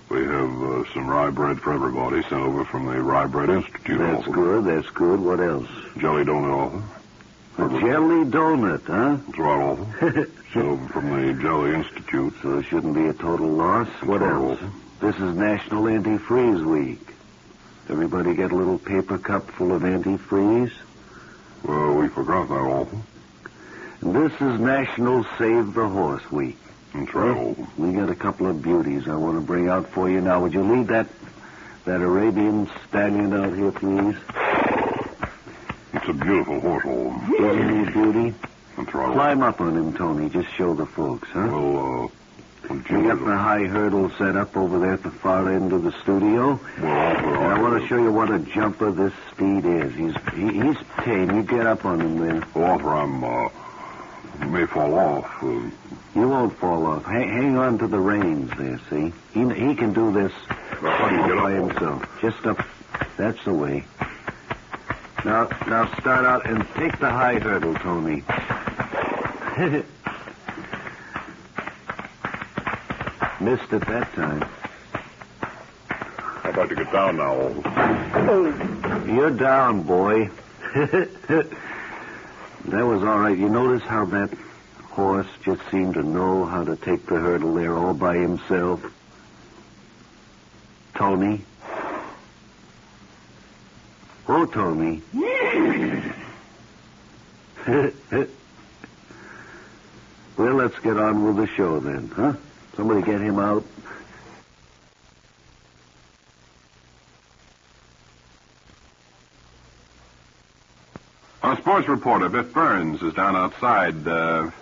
We have some rye bread for everybody sent over from the Rye Bread Institute. That's good. What else? Jelly donut, Arthur. A jelly donut, huh? That's right, Arthur. Sent over from the Jelly Institute. So it shouldn't be a total loss. What else? This is National Antifreeze Week. Everybody get a little paper cup full of antifreeze? Well, we forgot that, Arthur. And this is National Save the Horse Week. That's right, Arthur. We got a couple of beauties I want to bring out for you now. Would you lead that Arabian stallion out here, please? It's a beautiful horse, Arthur. Isn't he a beauty? That's right. Climb up on him, Tony. Just show the folks, huh? Well, we got the high hurdle set up over there at the far end of the studio. Well, I want to show you what a jumper this speed is. He's tame. You get up on him there. Arthur, may fall off. You won't fall off. Hang on to the reins there, see? He can do this all by himself. Just up. That's the way. Now start out and take the high hurdle, Tony. Missed it that time. How about to get down now, Arthur? You're down, boy. That was all right. You notice how that horse just seemed to know how to take the hurdle there all by himself? Tony? Oh, Tony. Well, let's get on with the show then, huh? Somebody get him out. Our sports reporter, Biff Burns, is down outside.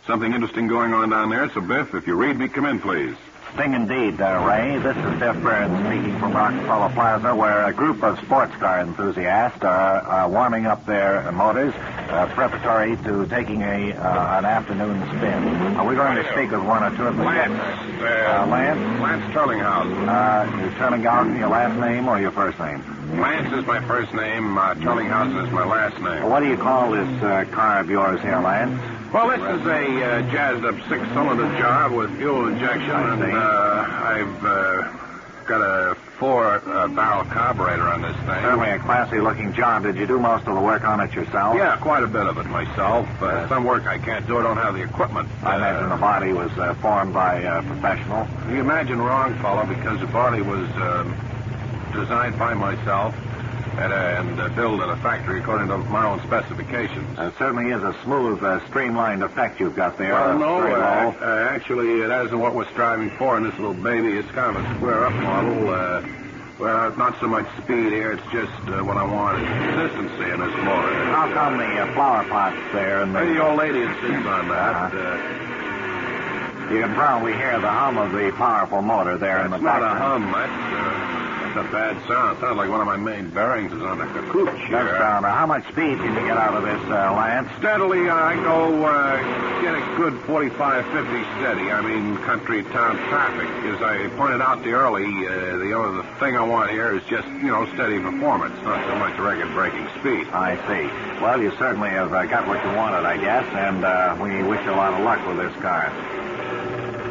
Something interesting going on down there. So, Biff, if you read me, come in, please. Thing indeed, Ray. This is Biff Burns speaking from Rockefeller Plaza, where a group of sports car enthusiasts are warming up their motors, preparatory to taking an afternoon spin. Are we going to speak with one or two of the Lance. Lance? Lance Turlinghausen. You're Turlinghausen, your last name or your first name? Lance is my first name. Turlinghausen is my last name. What do you call this car of yours here, Lance? Well, this is a jazzed-up six-cylinder job with fuel injection, and I've got a four-barrel carburetor on this thing. Certainly a classy-looking job. Did you do most of the work on it yourself? Yeah, quite a bit of it myself. Some work I can't do. I don't have the equipment. I imagine the body was formed by a professional. You imagine wrong, fella, because the body was designed by myself and built at a factory according to my own specifications. It certainly is a smooth, streamlined effect you've got there. Well, no, actually, it isn't what we're striving for in this little baby. It's kind of a square-up model. Well, not so much speed here. It's just what I want is consistency in this motor. How come the flower pots there and The old lady insists on that. You can probably hear the hum of the powerful motor there in the It's not background. a hum. That's a bad sound. It sounds like one of my main bearings is on the cooch here. How much speed can you get out of this, Lance? Steadily, I go get a good 45, 50 steady. I mean, country town traffic. As I pointed out to you early, the thing I want here is just, steady performance, not so much record-breaking speed. I see. Well, you certainly have got what you wanted, I guess, and we wish you a lot of luck with this car.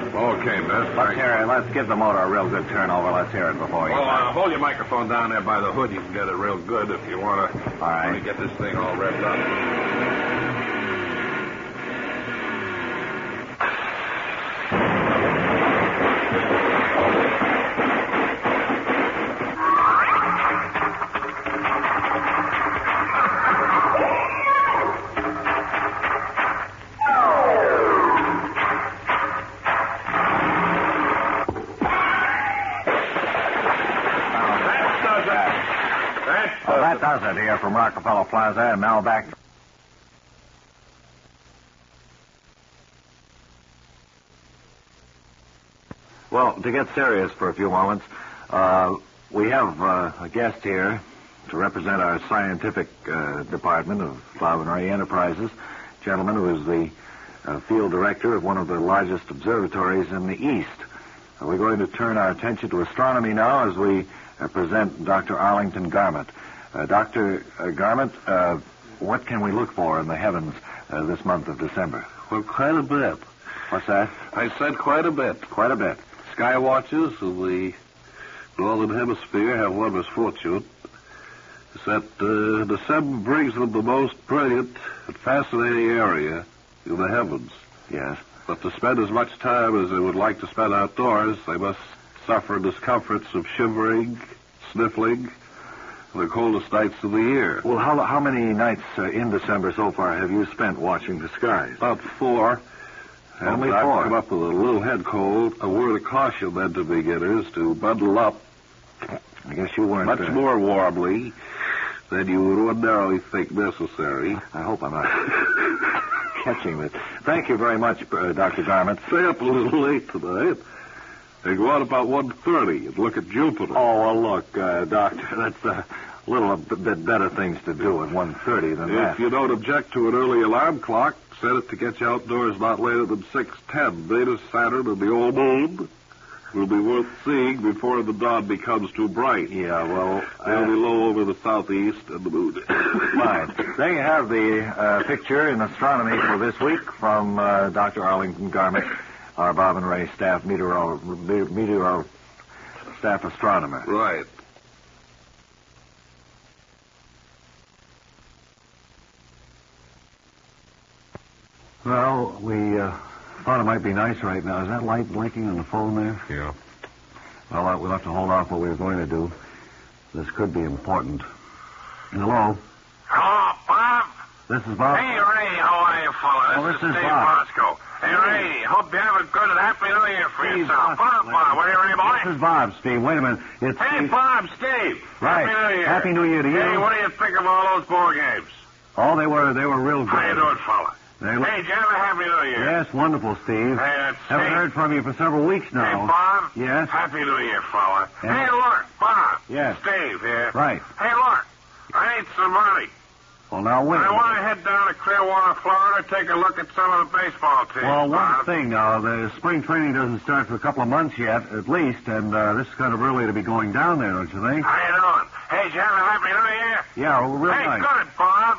Okay, Biff. Let's give the motor a real good turnover. Let's hear it before you. Well, hold your microphone down there by the hood. You can get it real good if you want to. All right. Let me get this thing all revved up. That does it here from Rockefeller Plaza, and now back. Well, to get serious for a few moments, we have a guest here to represent our scientific department of Bob and Ray Enterprises, a gentleman who is the field director of one of the largest observatories in the East. We're going to turn our attention to astronomy now as we present Dr. Arlington Garment. Dr. Garment, what can we look for in the heavens this month of December? Well, quite a bit. What's that? I said quite a bit. Quite a bit. Sky watchers of the northern hemisphere have one misfortune. It's that December brings them the most brilliant and fascinating area in the heavens. Yes. But to spend as much time as they would like to spend outdoors, they must suffer discomforts of shivering, sniffling, the coldest nights of the year. Well, how many nights in December so far have you spent watching the skies? About 4. Only and I've 4? come up with a little head cold. A word of caution then to beginners to bundle up I guess you weren't... much more warmly than you would ordinarily think necessary. I hope I'm not catching this. Thank you very much, Dr. Garment. Stay up a little late tonight. They go out about 1:30 and look at Jupiter. Oh, well, look, Doctor, that's a little bit better things to do at 1:30 than that. If you don't object to an early alarm clock, set it to get you outdoors not later than 6:10. Venus, Saturn, and the old moon will be worth seeing before the dawn becomes too bright. Yeah, well... They'll be low over the southeast and the moon. Fine. There you have the picture in astronomy for this week from Dr. Arlington Garment, our Bob and Ray staff meteor staff astronomer. Right. Well, we thought it might be nice right now. Is that light blinking on the phone there? Yeah. Well, we'll have to hold off what we were going to do. This could be important. Hello? Hello, Bob? This is Bob? Hey, Ray, how are you, fella. Oh, This this is is Steve Bob. Bosco. Hey, Ray, hope you have a good and happy New Year for Steve, yourself. Bob. Bob, what are you, Ray, boy? This is Bob, Steve. Wait a minute. It's Hey, Steve. Bob, Steve. Right. Happy New Year. Happy New Year to you. Hey, what do you think of all those ball games? Oh, they were real good. How you doing, fella? They Hey, did you have a Happy New Year? Yes, wonderful, Steve. Hey, that's Haven't Steve. heard from you for several weeks Hey, now. Bob. Yes? Happy New Year, fella. Yeah. Hey, look, Bob. Yes. Steve here. Right. Hey, look. I need some money. Well, now wait. I want to head down to Clearwater, Florida, take a look at some of the baseball teams. Well, one Bob. thing now, the spring training doesn't start for a couple of months yet, at least, and this is kind of early to be going down there, don't you think? How you doing? Hey, did you have a Happy New Year? Yeah, well, real Hey, nice. good, Bob.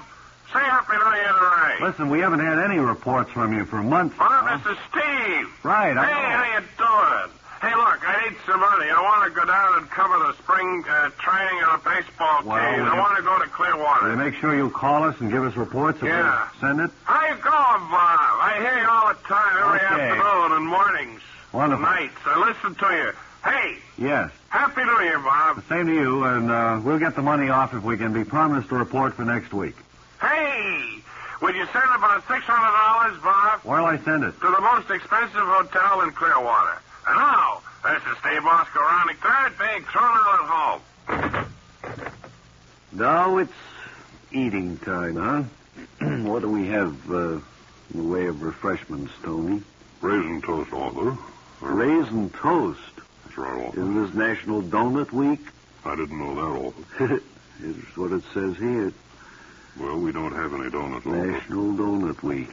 Say Happy New Year to Ray. Listen, we haven't had any reports from you for months. Bob, now. this is Steve. Right, I Hey, know. how you doing? Hey, look, I need some money. I want to go down and cover the spring training of the baseball Well, team. we- I want to go to Clearwater. Will you make sure you call us and give us reports if Yeah. we send it? How you going, Bob? I hear you all the time, every Okay. afternoon and mornings, Wonderful. nights. I listen to you. Hey, Yes. Happy New Year, Bob. Same to you, and we'll get the money off if we can be promised a report for next week. Hey, would you send about $600, Bob, Where'll I send it? to the most expensive hotel in Clearwater? And now, this is Steve Bosco rounding third, being thrown out at home. Now it's eating time, huh? What do we have in the way of refreshments, Tony? Raisin toast, Arthur. Raisin toast. That's right, Arthur. Isn't this National Donut Week? I didn't know that, Arthur. It's what it says here. Well, we don't have any donuts, Arthur. National Donut Week.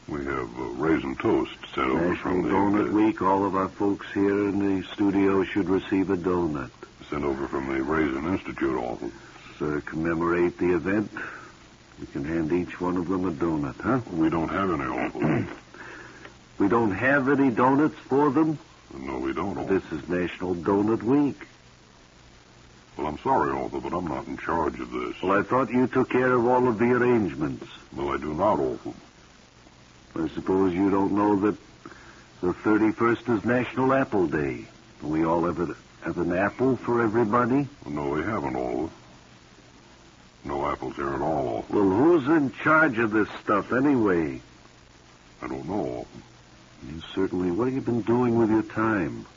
We have raisin toast sent over National from the... Donut Week. All of our folks here in the studio should receive a donut. Sent over from the Raisin Institute, Arthur. To commemorate the event, we can hand each one of them a donut, huh? We don't have any, Arthur. We don't have any donuts for them? No, we don't, Arthur. This is National Donut Week. Well, I'm sorry, Arthur, but I'm not in charge of this. Well, I thought you took care of all of the arrangements. Well, I do not, Arthur. I suppose you don't know that the 31st is National Apple Day. We all have an apple for everybody? No, we haven't, Arthur. No apples here at all, Arthur. Well, who's in charge of this stuff anyway? I don't know, Arthur. You certainly. What have you been doing with your time?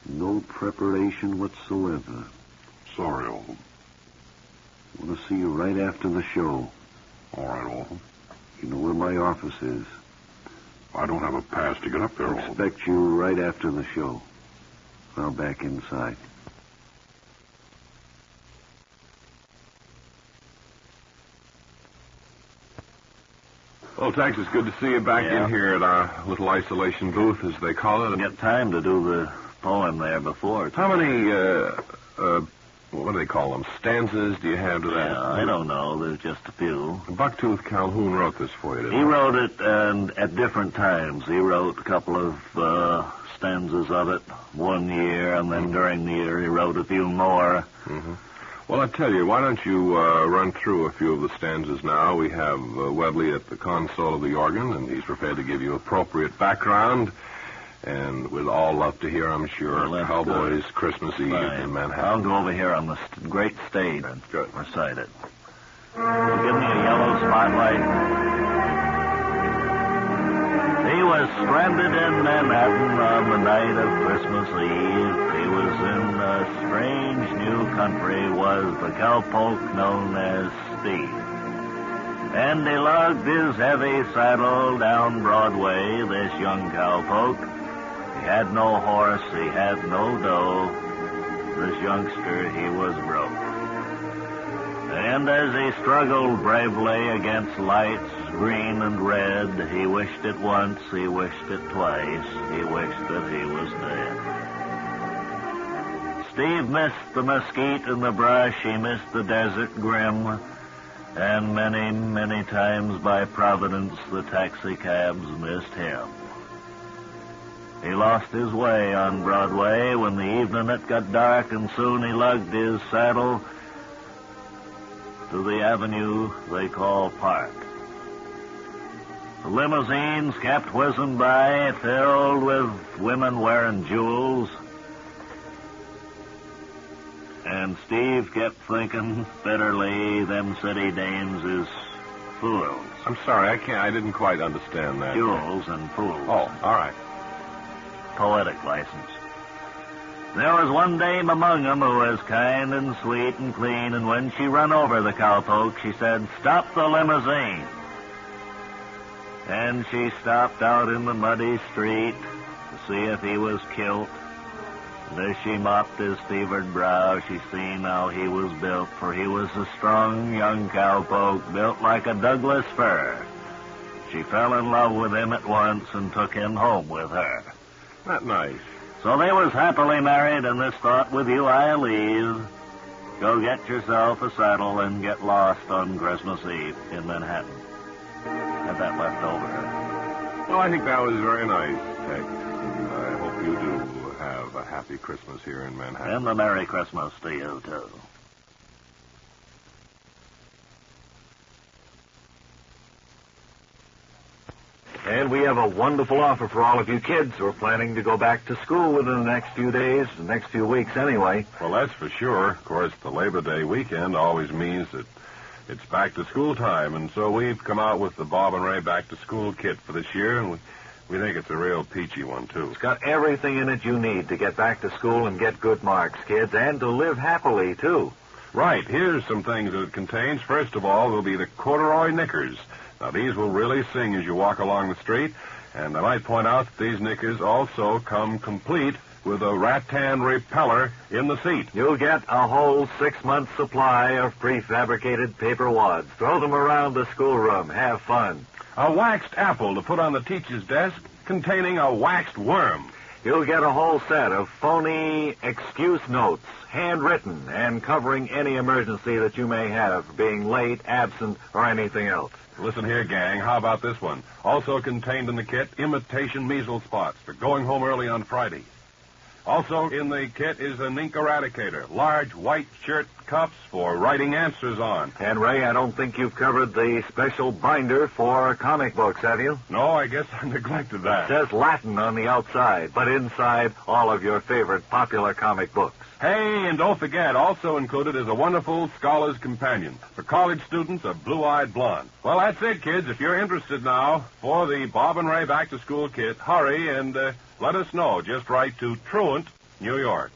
No preparation whatsoever. Sorry, Arthur. I want to see you right after the show. All right, Arthur. You know where my office is. I don't have a pass to get up there, I Arthur. expect you right after the show. Now back inside. Well, Tex, it's good to see you back in here at our little isolation booth, as they call it. Get time to do the poem there before. How many, what do they call them, stanzas do you have to that? Yeah, I don't know. There's just a few. Bucktooth Calhoun wrote this for you, didn't He wrote it at different times. He wrote a couple of stanzas of it one year, and then during the year he wrote a few more. Mm-hmm. Well, I tell you, why don't you run through a few of the stanzas now? We have Webley at the console of the organ, and he's prepared to give you appropriate background. And we'd all love to hear, I'm sure, Well, Cowboys Christmas Eve Fine. in Manhattan. I'll go over here on the great stage and Good. recite it. Give me a yellow spotlight. He was stranded in Manhattan on the night of Christmas Eve. He was in a strange new country, was the cowpoke known as Steve. And he lugged his heavy saddle down Broadway, this young cowpoke. He had no horse, he had no dough. This youngster, he was broke. And as he struggled bravely against lights green and red, he wished it once, he wished it twice, he wished that he was dead. Steve missed the mesquite and the brush, he missed the desert grim, and many, many times by Providence the taxicabs missed him. He lost his way on Broadway when the evening it got dark, and soon he lugged his saddle to the avenue they call Park. The limousines kept whizzing by, filled with women wearing jewels. And Steve kept thinking bitterly, them city dames is fools. I'm sorry, I didn't quite understand that. Jewels and fools. Oh, all right. Poetic license. There was one dame among 'em who was kind and sweet and clean, and when she run over the cowpoke, she said, "Stop the limousine." And she stopped out in the muddy street to see if he was killed. And as she mopped his fevered brow, she seen how he was built, for he was a strong young cowpoke, built like a Douglas fir. She fell in love with him at once and took him home with her. Not nice. So they was happily married, and this thought with you I leave. Go get yourself a saddle and get lost on Christmas Eve in Manhattan. Had that left over. Well, I think that was very nice, Tex. And I hope you do have a happy Christmas here in Manhattan. And a Merry Christmas to you, too. And we have a wonderful offer for all of you kids who are planning to go back to school within the next few days, the next few weeks anyway. Well, that's for sure. Of course, the Labor Day weekend always means that it's back to school time, and so we've come out with the Bob and Ray Back to School kit for this year, and we think it's a real peachy one, too. It's got everything in it you need to get back to school and get good marks, kids, and to live happily, too. Right. Here's some things that it contains. First of all, will be the corduroy knickers. Now, these will really sing as you walk along the street, and I might point out that these knickers also come complete with a rattan repeller in the seat. You'll get a whole 6-month supply of prefabricated paper wads. Throw them around the schoolroom. Have fun. A waxed apple to put on the teacher's desk containing a waxed worm. You'll get a whole set of phony excuse notes, handwritten, and covering any emergency that you may have for being late, absent, or anything else. Listen here, gang. How about this one? Also contained in the kit, imitation measles spots for going home early on Friday. Also in the kit is an ink eradicator, large white shirt cuffs for writing answers on. And, Ray, I don't think you've covered the special binder for comic books, have you? No, I guess I neglected that. It says Latin on the outside, but inside, all of your favorite popular comic books. Hey, and don't forget, also included is a wonderful Scholar's Companion for college students, a blue-eyed blonde. Well, that's it, kids. If you're interested now for the Bob and Ray Back to School kit, hurry and let us know. Just write to Truant, New York.